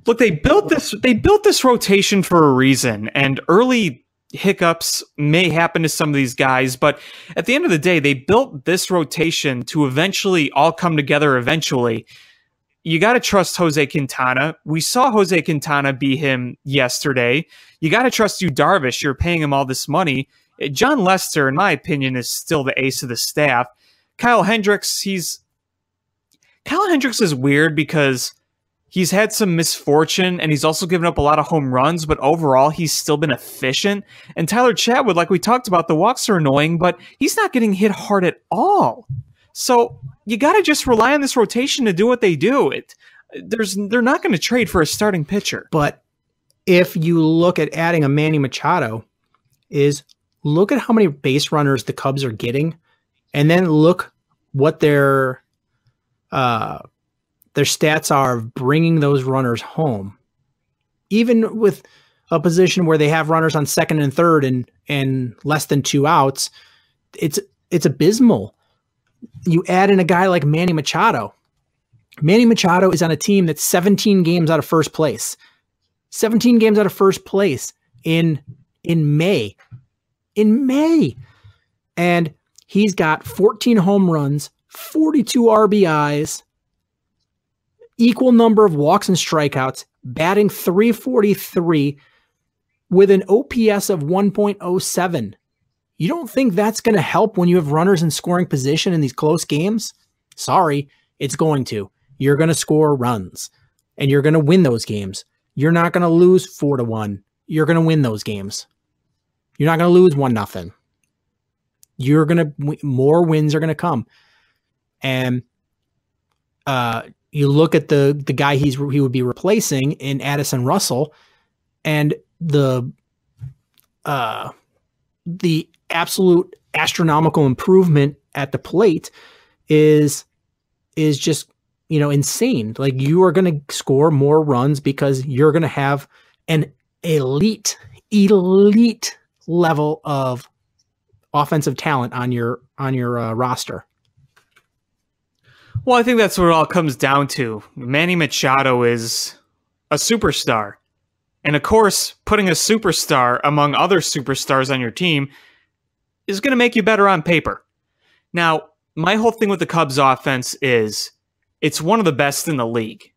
[SPEAKER 4] look, they built this rotation for a reason, and early hiccups may happen to some of these guys, but at the end of the day, they built this rotation to eventually all come together eventually. You got to trust Jose Quintana. We saw Jose Quintana beat him yesterday. You got to trust you, Darvish. You're paying him all this money. John Lester, in my opinion, is still the ace of the staff. Kyle Hendricks is weird because he's had some misfortune, and he's also given up a lot of home runs, but overall, he's still been efficient. And Tyler Chatwood, like we talked about, the walks are annoying, but he's not getting hit hard at all. So you got to just rely on this rotation to do what they do. They're not going to trade for a starting pitcher.
[SPEAKER 3] But if you look at adding a Manny Machado, look at how many base runners the Cubs are getting, and then look what their stats are of bringing those runners home. Even with a position where they have runners on second and third and less than 2 outs, it's abysmal. You add in a guy like Manny Machado. Manny Machado is on a team that's 17 games out of first place. 17 games out of first place in May. In May. And he's got 14 home runs, 42 RBIs, equal number of walks and strikeouts, batting .343 with an OPS of 1.07. You don't think that's going to help when you have runners in scoring position in these close games? Sorry, it's going to. You're going to score runs, and you're going to win those games. You're not going to lose 4-1. You're going to win those games. You're not going to lose 1-0. You're going to, more wins are going to come. And you look at the guy he would be replacing in Addison Russell, and the absolute astronomical improvement at the plate is just, insane. Like, you are going to score more runs because you're going to have an elite level of offensive talent on your roster.
[SPEAKER 4] Well, I think that's what it all comes down to. Manny Machado is a superstar. And of course, putting a superstar among other superstars on your team is going to make you better on paper. Now, my whole thing with the Cubs offense is it's one of the best in the league.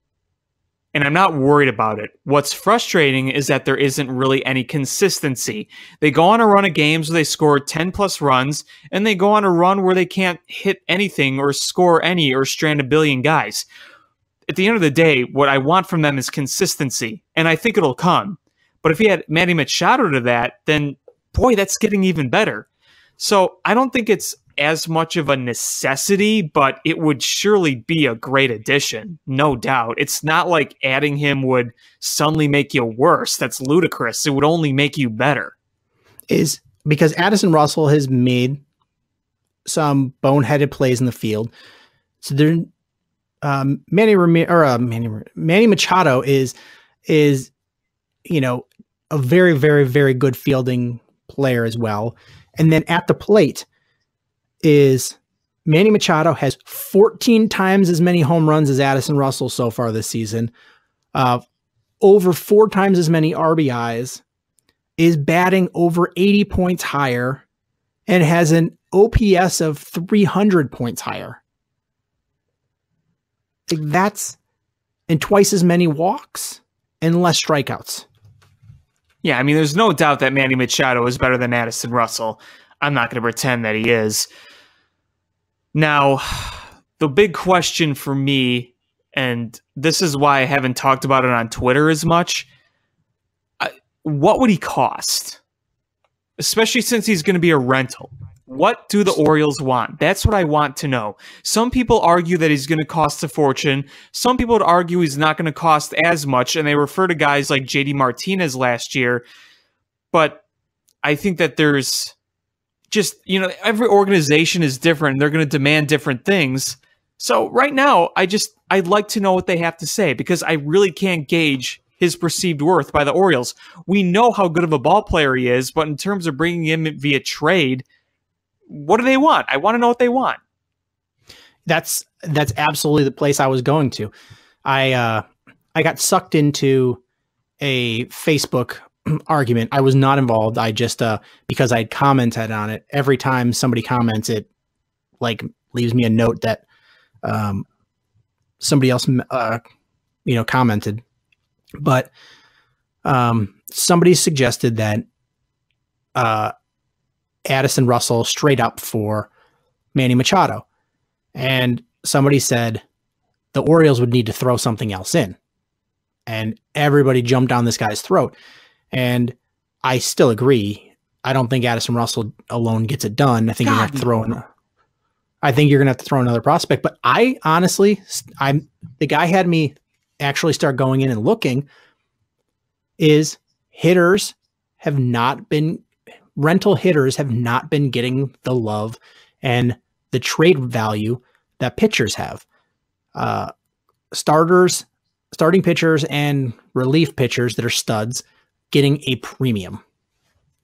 [SPEAKER 4] And I'm not worried about it. What's frustrating is that there isn't really any consistency. They go on a run of games where they score 10-plus runs, and they go on a run where they can't hit anything or score any or strand a billion guys. At the end of the day, what I want from them is consistency, and I think it'll come. But if you add Manny Machado to that, then, boy, that's getting even better. So I don't think it's as much of a necessity, but it would surely be a great addition, no doubt. It's not like adding him would suddenly make you worse. That's ludicrous. It would only make you better.
[SPEAKER 3] Is because Addison Russell has made some boneheaded plays in the field. So there, Manny Machado is a very, very, very good fielding player as well. And then at the plate is Manny Machado has 14 times as many home runs as Addison Russell so far this season, over 4 times as many RBIs, is batting over 80 points higher, and has an OPS of 300 points higher. That's and twice as many walks and less strikeouts.
[SPEAKER 4] Yeah, I mean, there's no doubt that Manny Machado is better than Addison Russell. I'm not going to pretend that he is. Now, the big question for me, and this is why I haven't talked about it on Twitter as much, what would he cost? Especially since he's going to be a rental. What do the Orioles want? That's what I want to know. Some people argue that he's going to cost a fortune. Some people would argue he's not going to cost as much, and they refer to guys like JD Martinez last year. But I think that there's just, every organization is different. They're going to demand different things. So right now, I'd like to know what they have to say, because I really can't gauge his perceived worth by the Orioles. We know how good of a ball player he is, but in terms of bringing him via trade, what do they want? I want to know what they want.
[SPEAKER 3] That's absolutely the place I was going to. I got sucked into a Facebook argument. I was not involved. I just because I commented on it. Every time somebody comments, it leaves me a note that somebody else commented. But somebody suggested that Addison Russell straight up for Manny Machado. And somebody said the Orioles would need to throw something else in. And everybody jumped down this guy's throat. And I still agree. I don't think Addison Russell alone gets it done. I think you're going to have to throw in. I think you're going to have to throw another prospect. But I honestly, the guy had me actually start going in and looking. Is rental hitters have not been getting the love and the trade value that pitchers have. Starting pitchers and relief pitchers that are studs getting a premium.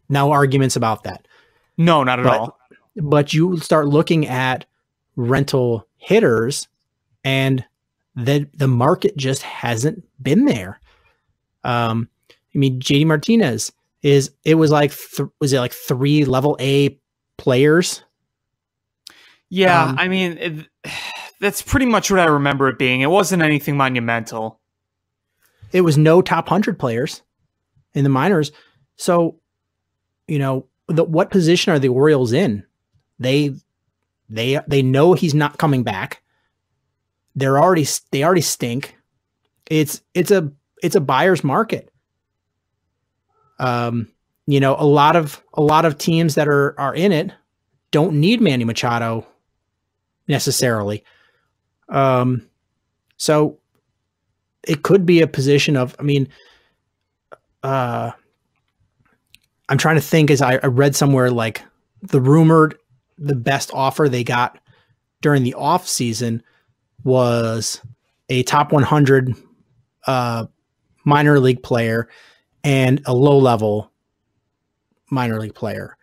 [SPEAKER 3] No arguments about that.
[SPEAKER 4] No, not at all.
[SPEAKER 3] But you start looking at rental hitters, and the market just hasn't been there. I mean, JD Martinez was it like 3 level A players?
[SPEAKER 4] Yeah, I mean, that's pretty much what I remember it being. It wasn't anything monumental.
[SPEAKER 3] It was no top 100 players in the minors. So, what position are the Orioles in? They know he's not coming back. They already stink. It's a buyer's market. A lot of teams that are in it don't need Manny Machado necessarily. So it could be a position of, I'm trying to think, as I read somewhere, like the best offer they got during the off season was a top 100 minor league player and a low level minor league player.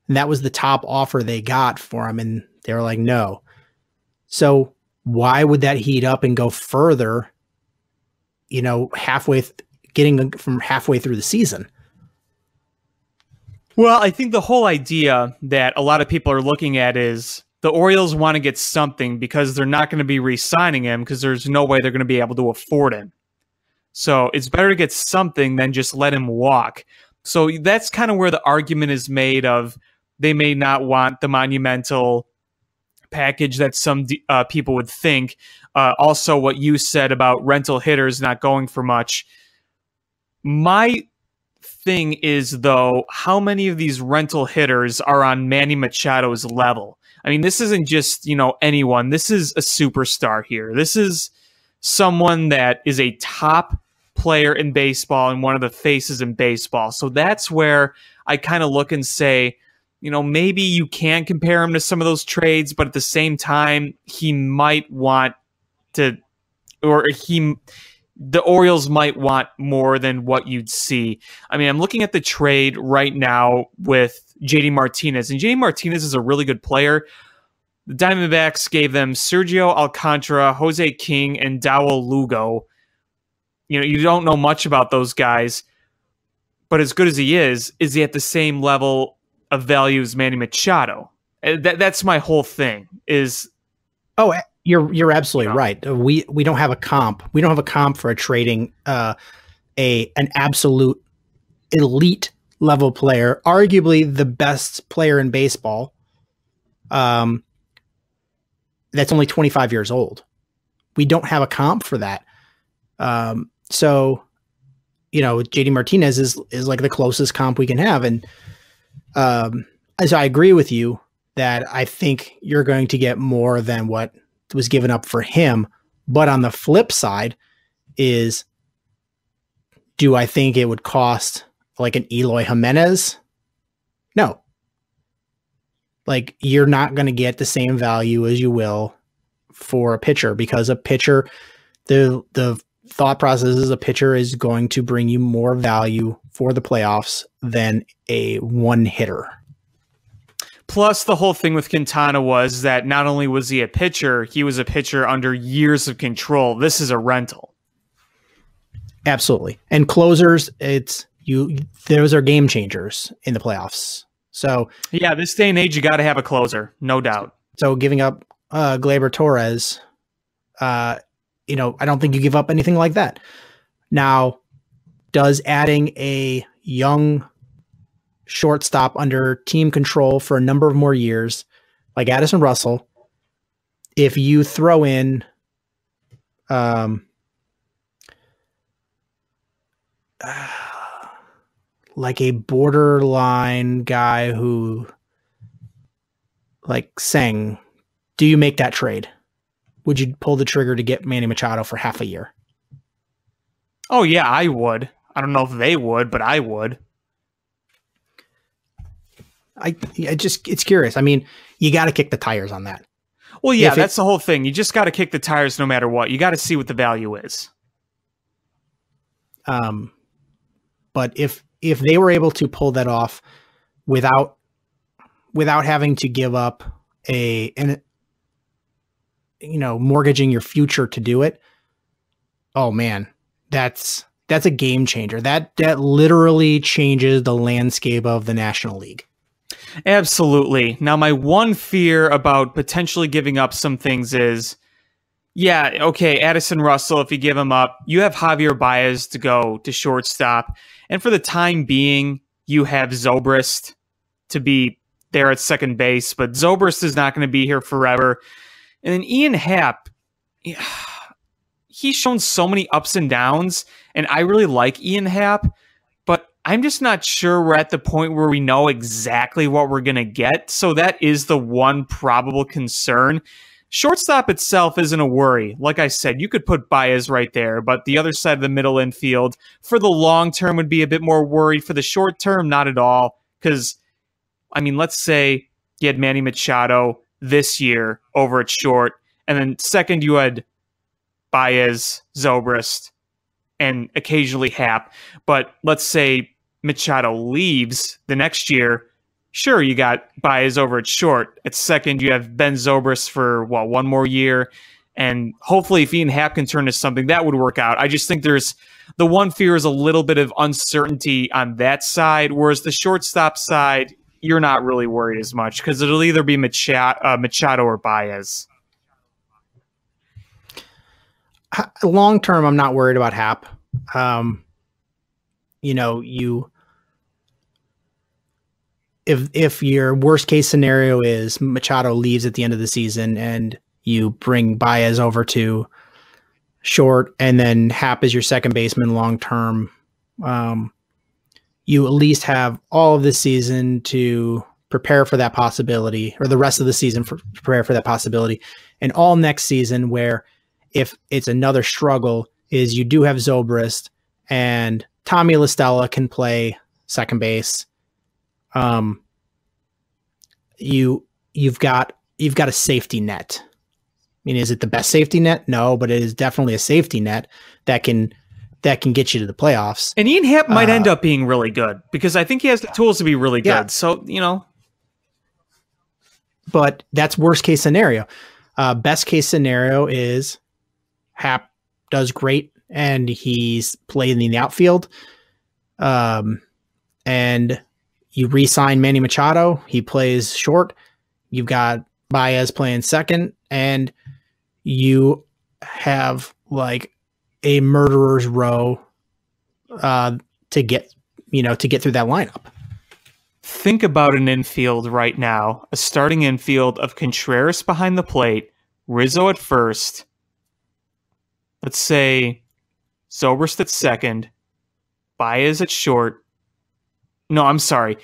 [SPEAKER 3] And that was the top offer they got for him. And they were like, no. So why would that heat up and go further, getting from halfway through the season?
[SPEAKER 4] Well, I think the whole idea that a lot of people are looking at is the Orioles want to get something because they're not going to be re-signing him because there's no way they're going to be able to afford him. So it's better to get something than just let him walk. So that's kind of where the argument is made of they may not want the monumental package that some people would think. Also, what you said about rental hitters not going for much. My thing is, though, how many of these rental hitters are on Manny Machado's level? I mean, this isn't just, anyone. This is a superstar here. This is someone that is a top player in baseball and one of the faces in baseball. So that's where I kind of look and say, maybe you can compare him to some of those trades, but at the same time, he might want to, the Orioles might want more than what you'd see. I mean, I'm looking at the trade right now with JD Martinez, and JD Martinez is a really good player. The Diamondbacks gave them Sergio Alcantara, Jose King, and Dawel Lugo. You don't know much about those guys, but as good as he is he at the same level of value as Manny Machado? That's my whole thing.
[SPEAKER 3] You're absolutely right. We don't have a comp. We don't have a comp for trading an absolute elite level player, arguably the best player in baseball. That's only 25 years old. We don't have a comp for that. So JD Martinez is like the closest comp we can have. And as I agree with you that I think you're going to get more than what was given up for him. But on the flip side is, do I think it would cost like an Eloy Jimenez? No. Like, you're not going to get the same value as you will for a pitcher, because a pitcher, the thought process is a pitcher is going to bring you more value for the playoffs than a one hitter.
[SPEAKER 4] Plus, the whole thing with Quintana was that not only was he a pitcher, he was a pitcher under years of control. This is a rental.
[SPEAKER 3] Absolutely. And closers, those are game changers in the playoffs. So
[SPEAKER 4] yeah, this day and age, you got to have a closer, no doubt.
[SPEAKER 3] So giving up Gleyber Torres, I don't think you give up anything like that. Now, does adding a young shortstop under team control for a number of more years, like Addison Russell, if you throw in like a borderline guy who, like Seng, do you make that trade? Would you pull the trigger to get Manny Machado for half a year?
[SPEAKER 4] Oh yeah, I would. I don't know if they would, but I would.
[SPEAKER 3] It's curious. I mean, you got to kick the tires on that.
[SPEAKER 4] Well, yeah, that's the whole thing. You just got to kick the tires no matter what. You got to see what the value is.
[SPEAKER 3] But if if they were able to pull that off without having to give up mortgaging your future to do it, oh man, that's a game changer. That literally changes the landscape of the National League.
[SPEAKER 4] Absolutely. Now, my one fear about potentially giving up some things is, yeah, okay, Addison Russell, if you give him up, you have Javier Baez to go to shortstop. And for the time being, you have Zobrist to be there at second base, but Zobrist is not going to be here forever. And then Ian Happ, he's shown so many ups and downs, and I really like Ian Happ, but I'm just not sure we're at the point where we know exactly what we're going to get. So that is the one probable concern. Shortstop itself isn't a worry. Like I said, you could put Baez right there, but the other side of the middle infield for the long term would be a bit more worried. For the short term, not at all. Because, I mean, let's say you had Manny Machado this year over at short, and then second you had Baez, Zobrist, and occasionally Happ. But let's say Machado leaves the next year. Sure, you got Baez over at short. At second, you have Ben Zobrist for, one more year. And hopefully, if Ian Happ can turn to something, that would work out. I just think there's the one fear is a little bit of uncertainty on that side, whereas the shortstop side, you're not really worried as much because it'll either be Machado or Baez.
[SPEAKER 3] Long term, I'm not worried about Happ. If your worst case scenario is Machado leaves at the end of the season and you bring Baez over to short and then Happ is your second baseman long term, you at least have all of this season to prepare for that possibility, or the rest of the season for prepare for that possibility, and all next season where if it's another struggle is you do have Zobrist and Tommy LaStella can play second base. You've got a safety net. I mean, is it the best safety net? No, but it is definitely a safety net that can get you to the playoffs.
[SPEAKER 4] And Ian Happ might end up being really good because I think he has the tools to be really good.
[SPEAKER 3] Yeah.
[SPEAKER 4] So,
[SPEAKER 3] but that's worst case scenario. Best case scenario is Happ does great and he's playing in the outfield. And you re-sign Manny Machado. He plays short. You've got Baez playing second, and you have like a murderer's row to get through that lineup.
[SPEAKER 4] Think about an infield right now, a starting infield of Contreras behind the plate, Rizzo at first, let's say Zobrist at second, Baez at short. No, I'm sorry.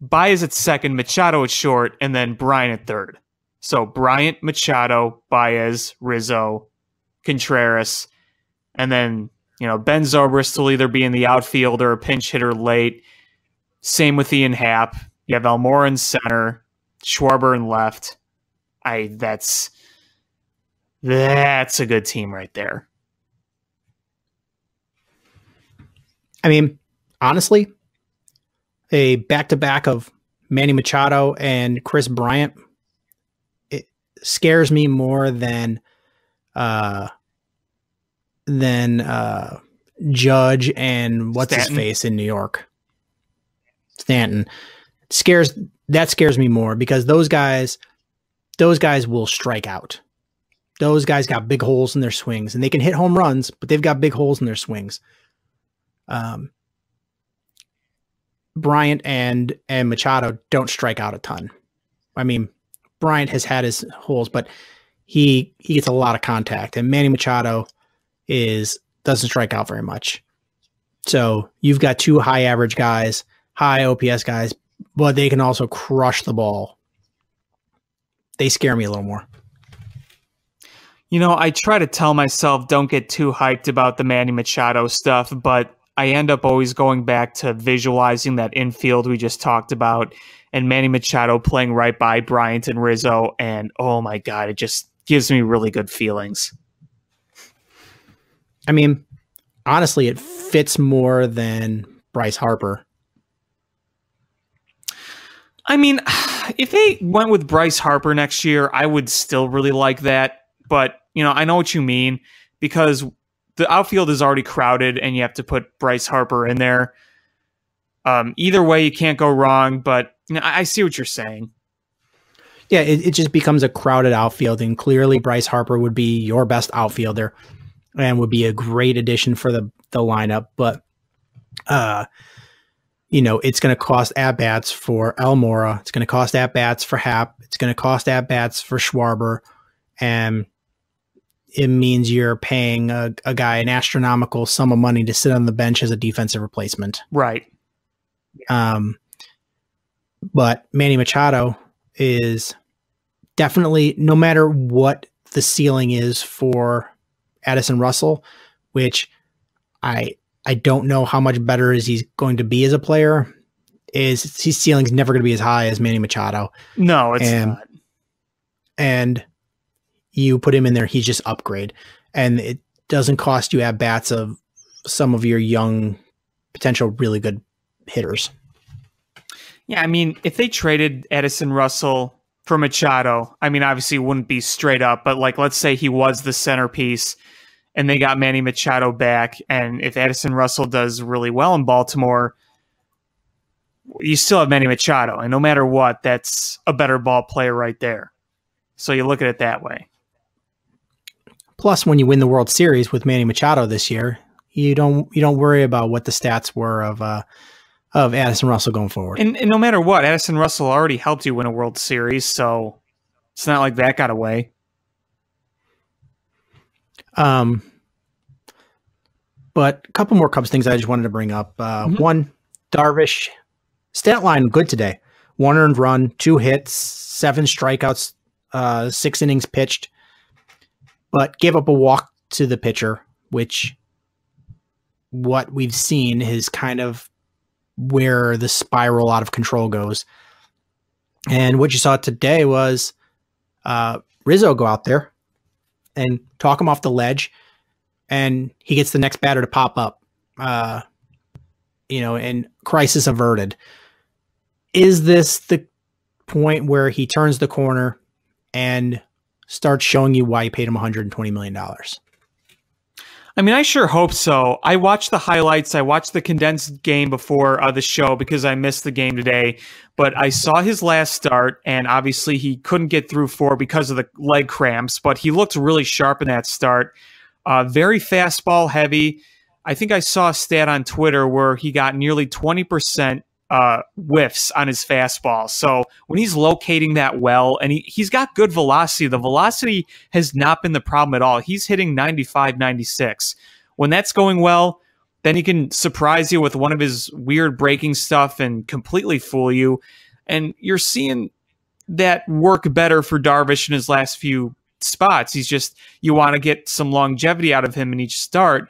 [SPEAKER 4] Baez at second, Machado at short, and then Bryant at third. So Bryant, Machado, Baez, Rizzo, Contreras, and then, Ben Zobrist will either be in the outfield or a pinch hitter late. Same with Ian Happ. You have Almora in center, Schwarber in left. That's a good team right there.
[SPEAKER 3] I mean, honestly, a back-to-back of Manny Machado and Chris Bryant, it scares me more than Judge and what's
[SPEAKER 4] Stanton.
[SPEAKER 3] his face in New York, Stanton. That scares me more because those guys will strike out. Those guys got big holes in their swings, and they can hit home runs, but they've got big holes in their swings. Bryant and Machado don't strike out a ton. I mean, Bryant has had his holes, but he gets a lot of contact, and Manny Machado doesn't strike out very much. So you've got two high average guys, high OPS guys, but they can also crush the ball. They scare me a little more.
[SPEAKER 4] I try to tell myself don't get too hyped about the Manny Machado stuff, but I end up always going back to visualizing that infield we just talked about and Manny Machado playing right by Bryant and Rizzo, and oh my God, it just gives me really good feelings.
[SPEAKER 3] I mean, honestly, it fits more than Bryce Harper.
[SPEAKER 4] I mean, if they went with Bryce Harper next year, I would still really like that. But, I know what you mean, because the outfield is already crowded and you have to put Bryce Harper in there. Either way, you can't go wrong, but I see what you're saying.
[SPEAKER 3] Yeah, it just becomes a crowded outfield, and clearly Bryce Harper would be your best outfielder and would be a great addition for the lineup. But, it's going to cost at-bats for Almora. It's going to cost at-bats for Happ. It's going to cost at-bats for Schwarber. And it means you're paying a guy an astronomical sum of money to sit on the bench as a defensive replacement.
[SPEAKER 4] Right.
[SPEAKER 3] But Manny Machado is definitely, no matter what the ceiling is for Addison Russell, which I don't know how much better is he's going to be as a player, his ceiling's never going to be as high as Manny Machado.
[SPEAKER 4] No, it's not.
[SPEAKER 3] And you put him in there, he's just upgrade. And it doesn't cost you at bats of some of your young, potential really good hitters.
[SPEAKER 4] Yeah, I mean, if they traded Addison Russell for Machado, I mean, obviously it wouldn't be straight up, but let's say he was the centerpiece and they got Manny Machado back, and if Addison Russell does really well in Baltimore, you still have Manny Machado, and no matter what, that's a better ball player right there. So you look at it that way.
[SPEAKER 3] Plus, when you win the World Series with Manny Machado this year, you don't worry about what the stats were of Addison Russell going forward.
[SPEAKER 4] And no matter what, Addison Russell already helped you win a World Series, so it's not like that got away.
[SPEAKER 3] But a couple more Cubs things I just wanted to bring up. One, Darvish, stat line good today. 1 earned run, 2 hits, 7 strikeouts, 6 innings pitched, but gave up a walk to the pitcher, which what we've seen is kind of where the spiral out of control goes. And what you saw today was Rizzo go out there and talk him off the ledge, and he gets the next batter to pop up, and crisis averted. Is this the point where he turns the corner and starts showing you why you paid him $120 million?
[SPEAKER 4] I mean, I sure hope so. I watched the highlights. I watched the condensed game before the show because I missed the game today. But I saw his last start, and obviously he couldn't get through 4 because of the leg cramps. But he looked really sharp in that start. Very fastball heavy. I think I saw a stat on Twitter where he got nearly 20% whiffs on his fastball. So when he's locating that well, and he's got good velocity, the velocity has not been the problem at all. He's hitting 95, 96. When that's going well, then he can surprise you with one of his weird breaking stuff and completely fool you. And you're seeing that work better for Darvish in his last few spots. You want to get some longevity out of him in each start.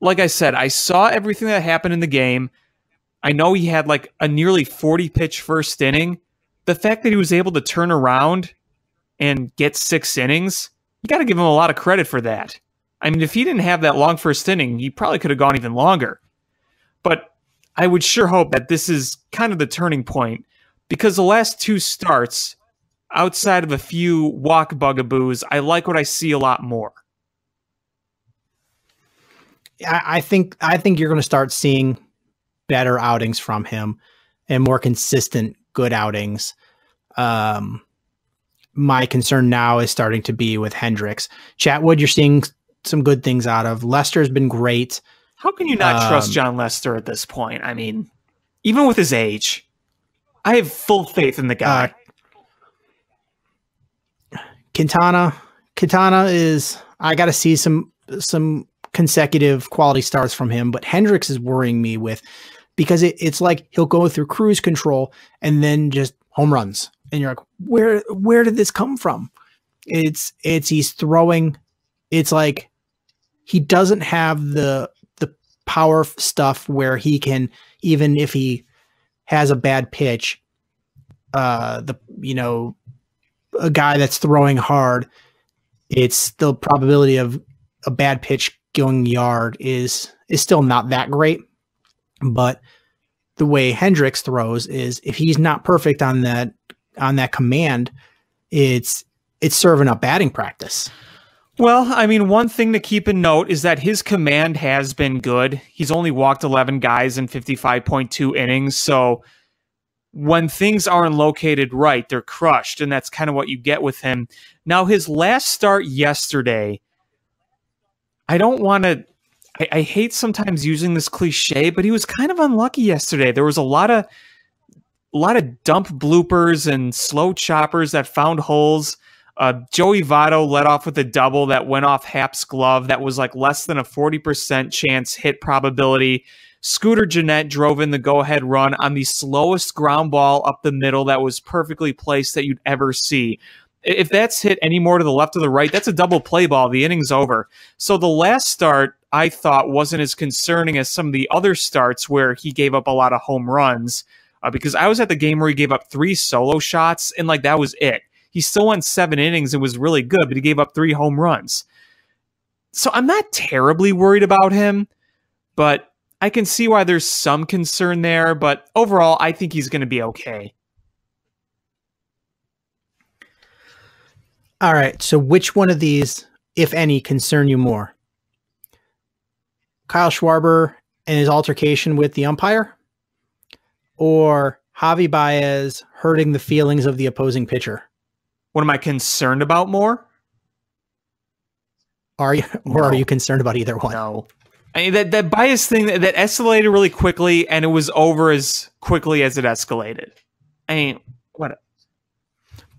[SPEAKER 4] Like I said, I saw everything that happened in the game. I know he had a nearly 40 pitch first inning. The fact that he was able to turn around and get 6 innings, you got to give him a lot of credit for that. I mean, if he didn't have that long first inning, he probably could have gone even longer. But I would sure hope that this is kind of the turning point, because the last 2 starts, outside of a few walk bugaboos, I like what I see a lot more.
[SPEAKER 3] I think you're going to start seeing better outings from him and more consistent good outings. My concern now is starting to be with Hendricks. Chatwood, you're seeing some good things out of. Lester's been great.
[SPEAKER 4] How can you not trust John Lester at this point? I mean, even with his age, I have full faith in the guy. Quintana
[SPEAKER 3] is, I got to see some consecutive quality starts from him, but Hendricks is worrying me because it's like he'll go through cruise control and then just home runs. And you're like, where did this come from? He's throwing. It's like he doesn't have the power stuff where he can, even if he has a bad pitch, a guy that's throwing hard, it's the probability of a bad pitch going yard is still not that great, but the way Hendricks throws is if he's not perfect on that command, it's serving up batting practice.
[SPEAKER 4] Well, I mean, one thing to keep in note is that his command has been good. He's only walked 11 guys in 55.2 innings. So when things aren't located right, they're crushed. And that's kind of what you get with him. Now, his last start yesterday, I hate sometimes using this cliche, but he was kind of unlucky yesterday. There was a lot of dump bloopers and slow choppers that found holes. Joey Votto led off with a double that went off Hap's glove. That was like less than a 40% chance hit probability. Scooter Gennett drove in the go-ahead run on the slowest ground ball up the middle that was perfectly placed that you'd ever see. If that's hit any more to the left or the right, that's a double play ball. The inning's over. So the last start, I thought, wasn't as concerning as some of the other starts where he gave up a lot of home runs. Because I was at the game where he gave up 3 solo shots, and like that was it. He still went 7 innings and was really good, but he gave up 3 home runs. So I'm not terribly worried about him, but I can see why there's some concern there. But overall, I think he's going to be okay.
[SPEAKER 3] All right. So which one of these, if any, concern you more? Kyle Schwarber and his altercation with the umpire? Or Javi Baez hurting the feelings of the opposing pitcher?
[SPEAKER 4] What am I concerned about more?
[SPEAKER 3] Are you, or are you concerned about either one?
[SPEAKER 4] No. I mean, that bias thing that escalated really quickly, and it was over as quickly as it escalated. I mean, what?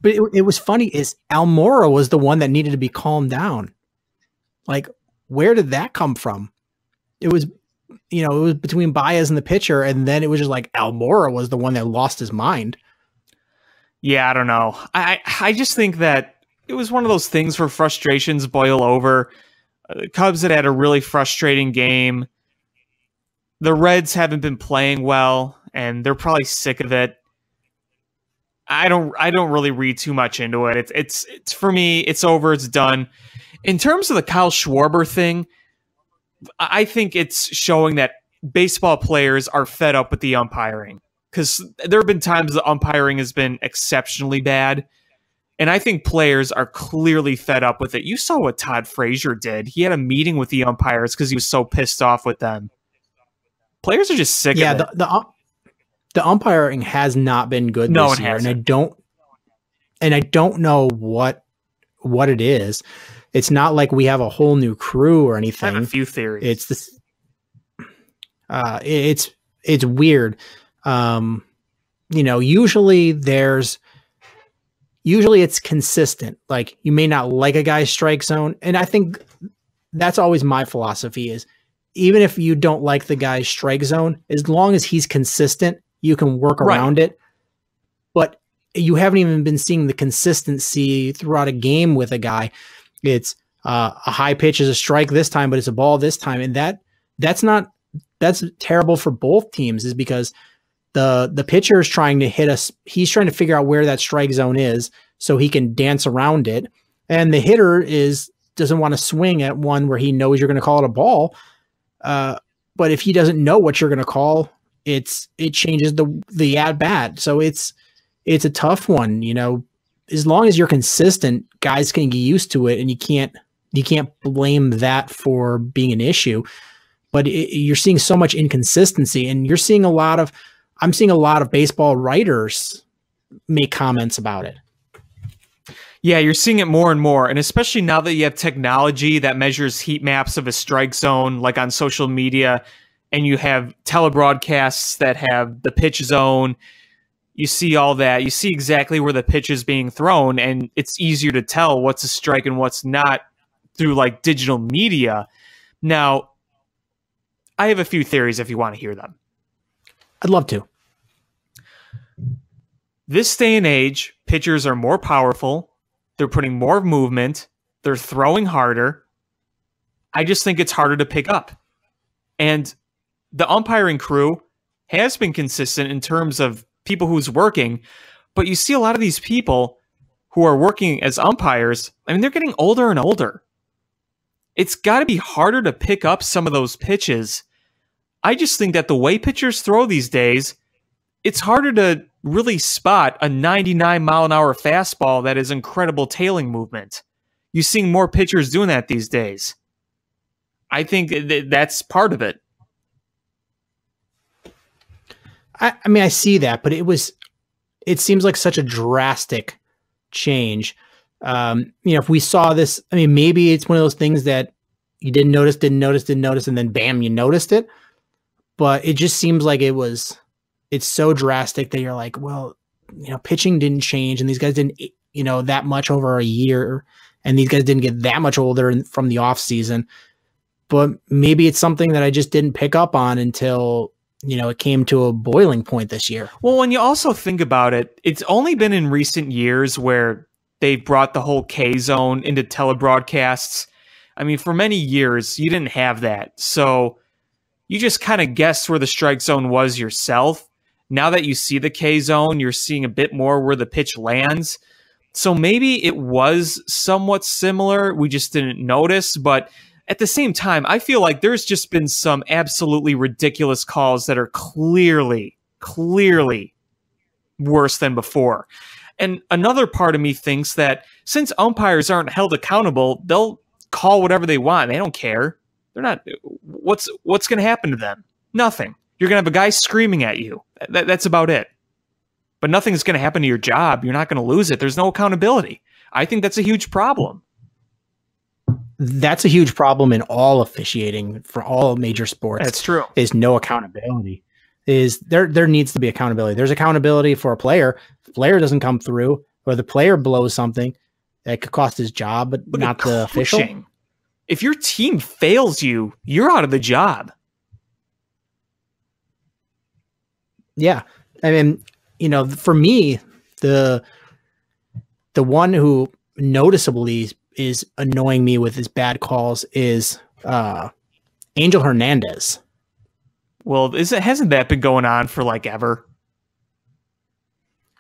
[SPEAKER 3] But it was funny is Almora was the one that needed to be calmed down. Like, where did that come from? It was, it was between Baez and the pitcher, and then it was just like Almora was the one that lost his mind.
[SPEAKER 4] Yeah, I don't know. I just think that it was one of those things where frustrations boil over. The Cubs had a really frustrating game. The Reds haven't been playing well, and they're probably sick of it. I don't really read too much into it. It's for me, it's over, it's done. In terms of the Kyle Schwarber thing, I think it's showing that baseball players are fed up with the umpiring. Because there have been times the umpiring has been exceptionally bad. And I think players are clearly fed up with it. You saw what Todd Frazier did. He had a meeting with the umpires because he was so pissed off with them. Players are just sick of it.
[SPEAKER 3] The umpiring has not been good this year. And I don't know what it is. It's not like we have a whole new crew or anything.
[SPEAKER 4] I have a few theories.
[SPEAKER 3] It's this. It's weird. Usually it's consistent. Like, you may not like a guy's strike zone. And I think that's always my philosophy is even if you don't like the guy's strike zone, as long as he's consistent, you can work around it. But you haven't even been seeing the consistency throughout a game with a guy. It's a high pitch is a strike this time, but it's a ball this time. And that's terrible for both teams is because the pitcher is trying to hit us. He's trying to figure out where that strike zone is so he can dance around it. And the hitter doesn't want to swing at one where he knows you're going to call it a ball. But if he doesn't know what you're going to call, it changes the at bat. So it's a tough one, as long as you're consistent, guys can get used to it and you can't blame that for being an issue, but you're seeing so much inconsistency and I'm seeing a lot of baseball writers make comments about it.
[SPEAKER 4] Yeah, you're seeing it more and more. And especially now that you have technology that measures heat maps of a strike zone, like on social media, and you have telebroadcasts that have the pitch zone, you see all that. You see exactly where the pitch is being thrown, and it's easier to tell what's a strike and what's not through like digital media. Now, I have a few theories if you want to hear them.
[SPEAKER 3] I'd love to.
[SPEAKER 4] This day and age, pitchers are more powerful. They're putting more movement. They're throwing harder. I just think it's harder to pick up. And the umpiring crew has been consistent in terms of people who's working, but you see a lot of these people who are working as umpires, they're getting older and older. It's got to be harder to pick up some of those pitches. I just think that the way pitchers throw these days, it's harder to really spot a 99-mile-an-hour fastball that has incredible tailing movement. You're seeing more pitchers doing that these days. I think that's part of it.
[SPEAKER 3] I mean, I see that, but it seems like such a drastic change. If we saw this, I mean, maybe it's one of those things that you didn't notice, and then bam, you noticed it. But it just seems like it's so drastic that you're like, well, pitching didn't change, and these guys didn't, that much over a year, and these guys didn't get that much older from the off season. But maybe it's something that I just didn't pick up on until it came to a boiling point this year.
[SPEAKER 4] Well, when you also think about it, it's only been in recent years where they've brought the whole K zone into telebroadcasts. I mean, for many years, you didn't have that. So you just kind of guessed where the strike zone was yourself. Now that you see the K zone, you're seeing a bit more where the pitch lands. So maybe it was somewhat similar. We just didn't notice. But at the same time, I feel like there's just been some absolutely ridiculous calls that are clearly worse than before. And another part of me thinks that since umpires aren't held accountable, they'll call whatever they want. They don't care. They're not. What's going to happen to them? Nothing. You're going to have a guy screaming at you. That's about it. But nothing's going to happen to your job. You're not going to lose it. There's no accountability. I think that's a huge problem.
[SPEAKER 3] That's a huge problem in all officiating for all major sports.
[SPEAKER 4] That's true.
[SPEAKER 3] Is no accountability. There needs to be accountability. There's accountability for a player. If the player doesn't come through, or the player blows something that could cost his job, but not the official.
[SPEAKER 4] If your team fails you, you're out of the job.
[SPEAKER 3] Yeah. I mean, for me, the one who noticeably is annoying me with his bad calls is Angel Hernandez.
[SPEAKER 4] Well, hasn't that been going on for like ever?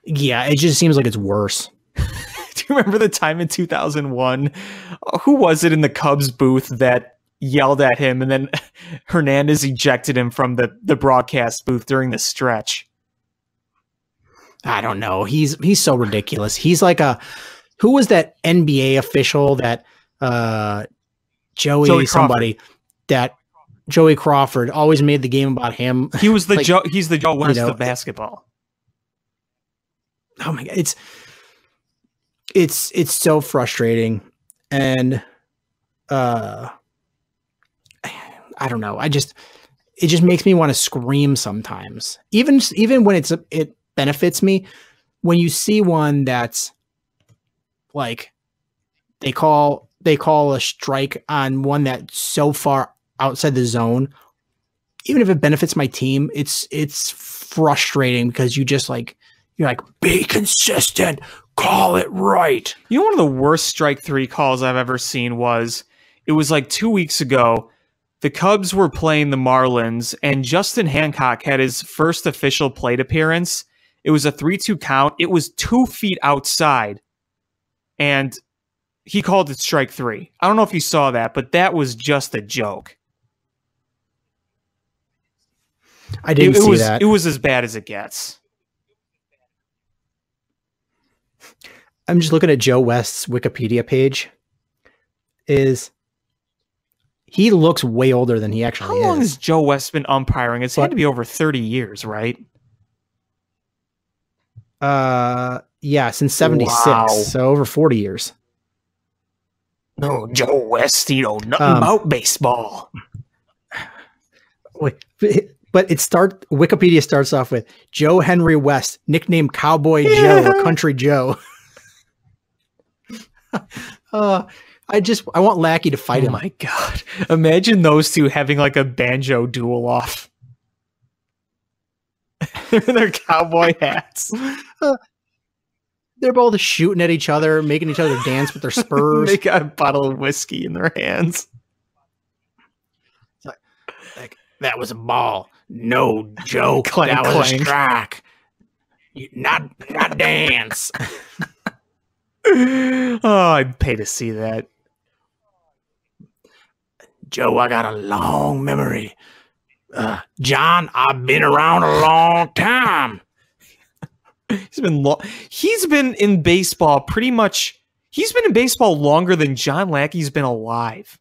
[SPEAKER 3] Yeah, it just seems like it's worse.
[SPEAKER 4] Do you remember the time in 2001? Who was it in the Cubs booth that yelled at him, and then Hernandez ejected him from the broadcast booth during the stretch?
[SPEAKER 3] I don't know. He's so ridiculous. He's like who was that NBA official that Joey somebody that Joey Crawford always made the game about him?
[SPEAKER 4] He's the Joe West of basketball.
[SPEAKER 3] Oh my God. It's so frustrating. And I don't know. It just makes me want to scream sometimes. Even when it benefits me, when you see one that's like they call a strike on one that's so far outside the zone, even if it benefits my team, it's frustrating because you're like, be consistent, call it right.
[SPEAKER 4] One of the worst strike three calls I've ever seen was like 2 weeks ago. The Cubs were playing the Marlins, and Justin Hancock had his first official plate appearance. It was a 3-2 count. It was 2 feet outside, and he called it strike three. I don't know if you saw that, but that was just a joke.
[SPEAKER 3] I didn't see that.
[SPEAKER 4] It was as bad as it gets.
[SPEAKER 3] I'm just looking at Joe West's Wikipedia page. He looks way older than he actually is.
[SPEAKER 4] How long has Joe West been umpiring? It's had to be over 30 years, right?
[SPEAKER 3] Yeah, since 76.
[SPEAKER 4] Wow.
[SPEAKER 3] So over 40 years.
[SPEAKER 4] No, Joe West, nothing about baseball.
[SPEAKER 3] But Wikipedia starts off with Joe Henry West, nicknamed Cowboy Joe or Country Joe. I want Lackey to fight him.
[SPEAKER 4] Oh my God. Imagine those two having like a banjo duel off. Their cowboy hats.
[SPEAKER 3] They're both shooting at each other, making each other dance with their spurs.
[SPEAKER 4] They got a bottle of whiskey in their hands.
[SPEAKER 3] Like that was a ball. No, Joe.
[SPEAKER 4] Clang,
[SPEAKER 3] that was
[SPEAKER 4] clang.
[SPEAKER 3] a strike. Not dance.
[SPEAKER 4] Oh, I'd pay to see that.
[SPEAKER 3] Joe, I got a long memory. John, I've been around a long time.
[SPEAKER 4] He's been in baseball pretty much. He's been in baseball longer than John Lackey's been alive.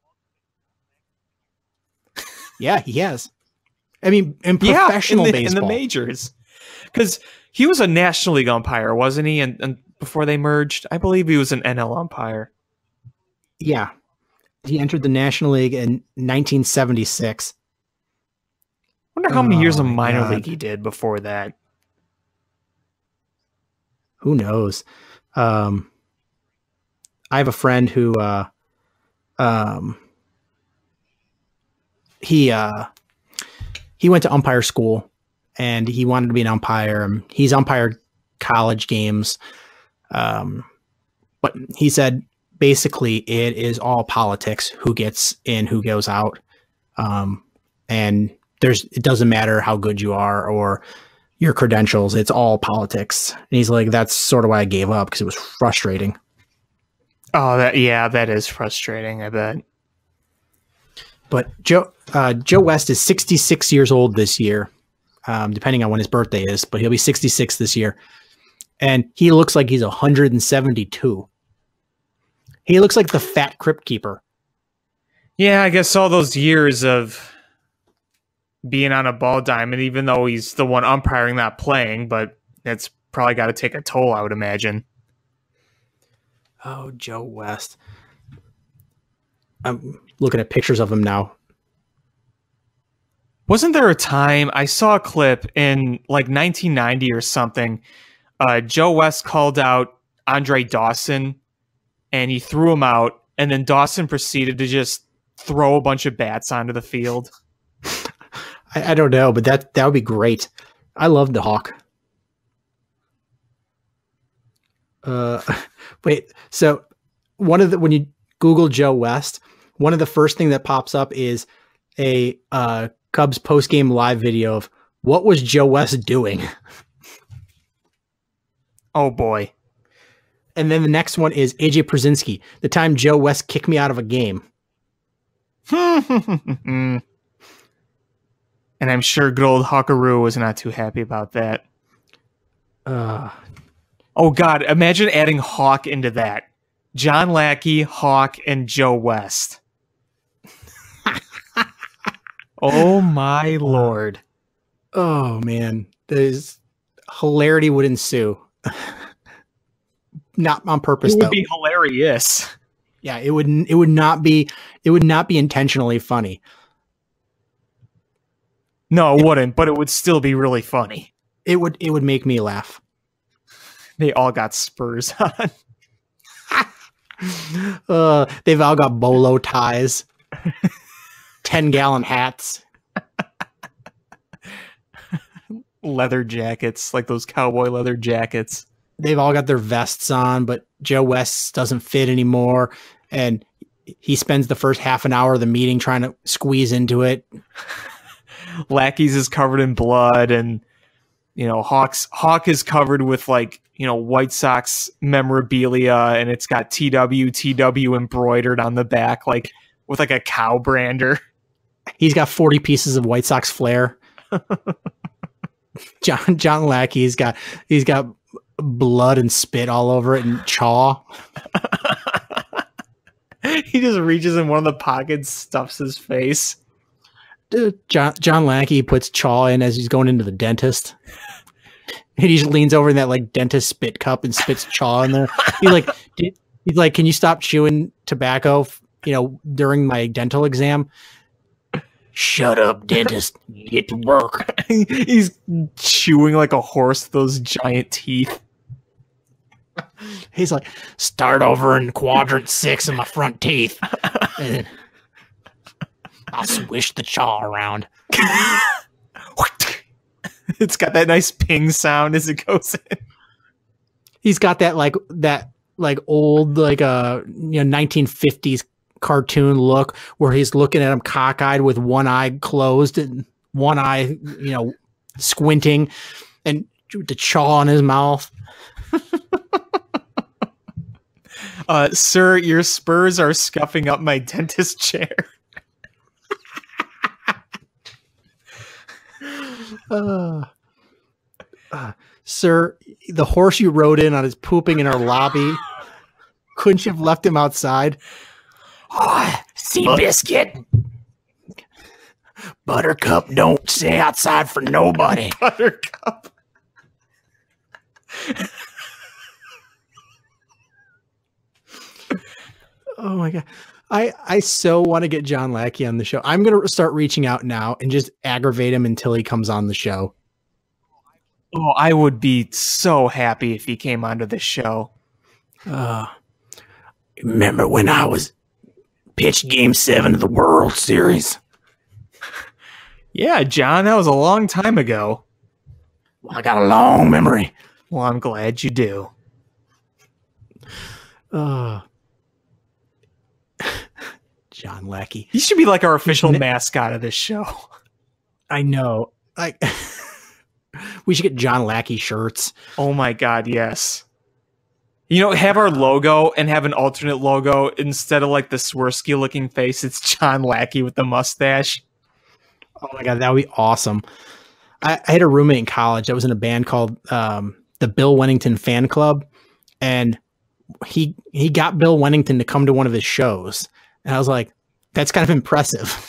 [SPEAKER 3] Yeah, he has. I mean, in professional baseball.
[SPEAKER 4] In the majors. Because he was a National League umpire, wasn't he? And before they merged, I believe he was an NL umpire.
[SPEAKER 3] Yeah. He entered the National League in 1976.
[SPEAKER 4] Wonder how many years of minor league he did before that.
[SPEAKER 3] Who knows? I have a friend who he went to umpire school and he wanted to be an umpire. He's umpired college games. But he said basically it is all politics, who gets in, who goes out. And it doesn't matter how good you are or your credentials. It's all politics. And he's like, that's sort of why I gave up, because it was frustrating.
[SPEAKER 4] Oh, that is frustrating, I bet.
[SPEAKER 3] But Joe West is 66 years old this year, depending on when his birthday is, but he'll be 66 this year. And he looks like he's 172. He looks like the fat crypt keeper.
[SPEAKER 4] Yeah, I guess all those years of being on a ball diamond, even though he's the one umpiring, not playing, but it's probably got to take a toll, I would imagine.
[SPEAKER 3] Oh, Joe West. I'm looking at pictures of him now.
[SPEAKER 4] Wasn't there a time I saw a clip in like 1990 or something? Joe West called out Andre Dawson and he threw him out, and then Dawson proceeded to just throw a bunch of bats onto the field.
[SPEAKER 3] I don't know, but that would be great. I love the Hawk. Wait, so when you Google Joe West, one of the first thing that pops up is a Cubs post-game live video of what was Joe West doing?
[SPEAKER 4] Oh boy.
[SPEAKER 3] And then the next one is AJ Przinsky, the time Joe West kicked me out of a game.
[SPEAKER 4] And I'm sure good old Hawkaroo was not too happy about that. Oh God, imagine adding Hawk into that. John Lackey, Hawk, and Joe West. Oh my Lord.
[SPEAKER 3] Oh man. Hilarity would ensue. Not on purpose,
[SPEAKER 4] though. It would
[SPEAKER 3] though.
[SPEAKER 4] be hilarious.
[SPEAKER 3] Yeah, it would not be intentionally funny.
[SPEAKER 4] No, it wouldn't, but it would still be really funny.
[SPEAKER 3] It would make me laugh.
[SPEAKER 4] They all got spurs on.
[SPEAKER 3] They've all got bolo ties, 10-gallon hats,
[SPEAKER 4] leather jackets, like those cowboy leather jackets.
[SPEAKER 3] They've all got their vests on, but Joe West doesn't fit anymore, and he spends the first half an hour of the meeting trying to squeeze into it.
[SPEAKER 4] Lackey's is covered in blood, and Hawk is covered with White Sox memorabilia, and it's got TW embroidered on the back, with a cow brander. He's
[SPEAKER 3] got 40 pieces of White Sox flair. John Lackey's got blood and spit all over it and chaw.
[SPEAKER 4] He just reaches in one of the pockets, stuffs his face.
[SPEAKER 3] John Lackey puts chaw in as he's going into the dentist. And he just leans over in that dentist spit cup and spits chaw in there. He's like, can you stop chewing tobacco, during my dental exam? Shut up, dentist. Get to work.
[SPEAKER 4] He's chewing like a horse, those giant teeth.
[SPEAKER 3] He's like, start over in quadrant 6 of my front teeth. And I'll swish the chaw around.
[SPEAKER 4] It's got that nice ping sound as it goes in.
[SPEAKER 3] He's got that old 1950s cartoon look where he's looking at him cockeyed with one eye closed and one eye, squinting, and the chaw in his mouth.
[SPEAKER 4] Sir, your spurs are scuffing up my dentist chair.
[SPEAKER 3] Sir, the horse you rode in on his pooping in our lobby. Couldn't you have left him outside?
[SPEAKER 5] Oh, Seabiscuit. Buttercup don't stay outside for nobody.
[SPEAKER 4] Buttercup.
[SPEAKER 3] Oh my God. I so want to get John Lackey on the show. I'm going to start reaching out now and just aggravate him until he comes on the show.
[SPEAKER 4] Oh, I would be so happy if he came onto the show.
[SPEAKER 5] Remember when I was pitched Game 7 of the World Series?
[SPEAKER 4] Yeah, John, that was a long time ago.
[SPEAKER 5] Well, I got a long memory.
[SPEAKER 4] Well, I'm glad you do.
[SPEAKER 3] John Lackey.
[SPEAKER 4] He should be like our official mascot of this show.
[SPEAKER 3] I know. We should get John Lackey shirts.
[SPEAKER 4] Oh my God, yes. You know, have our logo and have an alternate logo instead of like the Swerski looking face. It's John Lackey with the mustache.
[SPEAKER 3] Oh my God, that would be awesome. I had a roommate in college that was in a band called the Bill Wennington Fan Club, and he got Bill Wennington to come to one of his shows. And I was like, that's kind of impressive.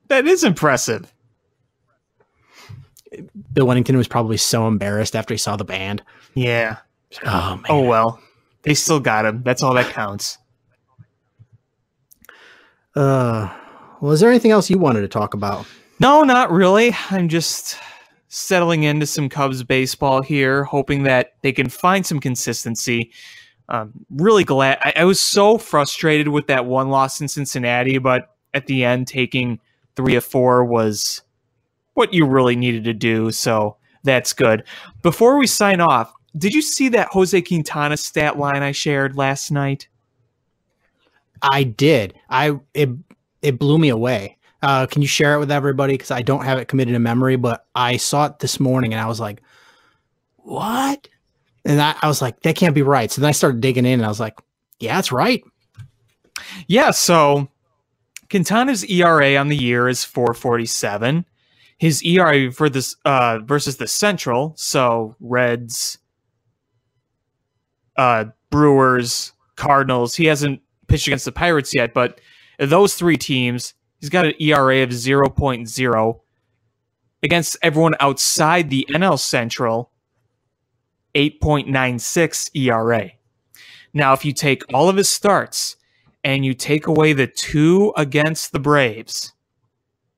[SPEAKER 4] That is impressive.
[SPEAKER 3] Bill Wennington was probably so embarrassed after he saw the band.
[SPEAKER 4] Yeah.
[SPEAKER 3] Oh, man.
[SPEAKER 4] Oh, well. They still got him. That's all that counts.
[SPEAKER 3] Well, is there anything else you wanted to talk about?
[SPEAKER 4] No, not really. I'm just settling into some Cubs baseball here, hoping that they can find some consistency. Really glad. I was so frustrated with that one loss in Cincinnati, but at the end, taking 3 of 4 was what you really needed to do, so that's good. Before we sign off, did you see that Jose Quintana stat line I shared last night?
[SPEAKER 3] I did. It blew me away. Can you share it with everybody? Because I don't have it committed to memory, but I saw it this morning and I was like, what? And I was like, that can't be right. So then I started digging in and I was like, yeah, that's right.
[SPEAKER 4] Yeah, so Quintana's ERA on the year is 4.47. His ERA for this versus the Central, so Reds, Brewers, Cardinals. He hasn't pitched against the Pirates yet, but those 3 teams, he's got an ERA of 0.0. Against everyone outside the NL Central, 8.96 ERA. Now, if you take all of his starts and you take away the 2 against the Braves,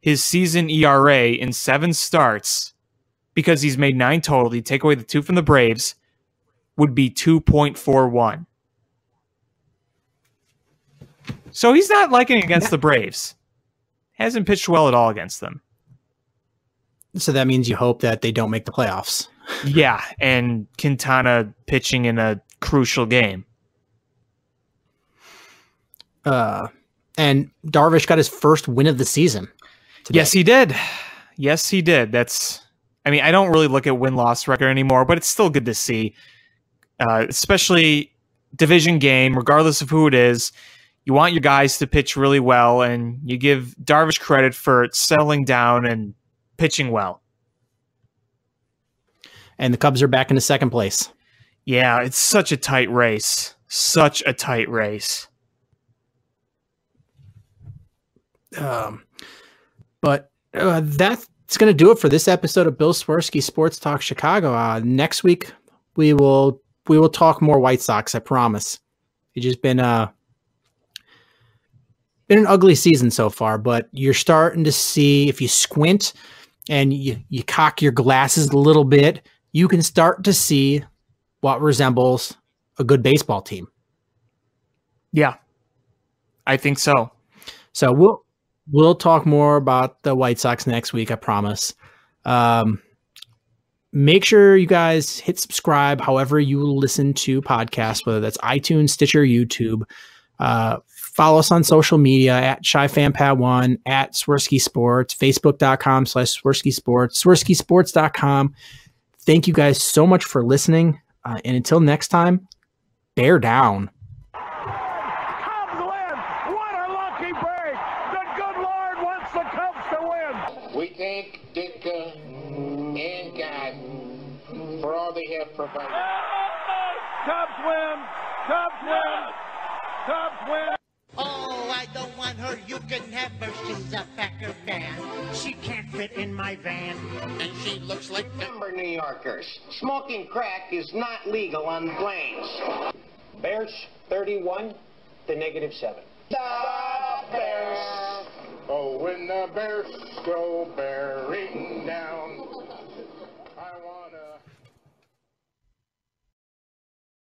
[SPEAKER 4] his season ERA in 7 starts, because he's made 9 total, you take away the 2 from the Braves, would be 2.41. So he's not liking against the Braves. Hasn't pitched well at all against them.
[SPEAKER 3] So that means you hope that they don't make the playoffs.
[SPEAKER 4] Yeah, and Quintana pitching in a crucial game.
[SPEAKER 3] And Darvish got his first win of the season today.
[SPEAKER 4] Yes, he did. Yes, he did. I don't really look at win-loss record anymore, but it's still good to see. Especially division game, regardless of who it is. You want your guys to pitch really well, and you give Darvish credit for settling down and pitching well.
[SPEAKER 3] And the Cubs are back into second place.
[SPEAKER 4] Yeah, it's such a tight race. Such a tight race.
[SPEAKER 3] But that's going to do it for this episode of Bill Swerski Sports Talk Chicago. Next week, we will talk more White Sox, I promise. It's just been an ugly season so far, but you're starting to see, if you squint and you cock your glasses a little bit, you can start to see what resembles a good baseball team.
[SPEAKER 4] Yeah, I think so.
[SPEAKER 3] So we'll talk more about the White Sox next week, I promise. Make sure you guys hit subscribe however you listen to podcasts, whether that's iTunes, Stitcher, YouTube. Follow us on social media at ShyFanPad1, at Swerski Sports, Facebook.com/Swerski Sports, SwerskiSports.com. Thank you guys so much for listening. And until next time, bear down.
[SPEAKER 6] Cubs win! What a lucky break! The good Lord wants the Cubs to win!
[SPEAKER 7] We think and God for all they have provided.
[SPEAKER 6] Cubs win! Cubs win! Cubs win!
[SPEAKER 8] Oh, I don't want her. You can have her. She's a Packer fan. She can't fit in my van.
[SPEAKER 7] And she looks like number New Yorkers. Smoking crack is not legal on planes.
[SPEAKER 9] Bears 31 to -7.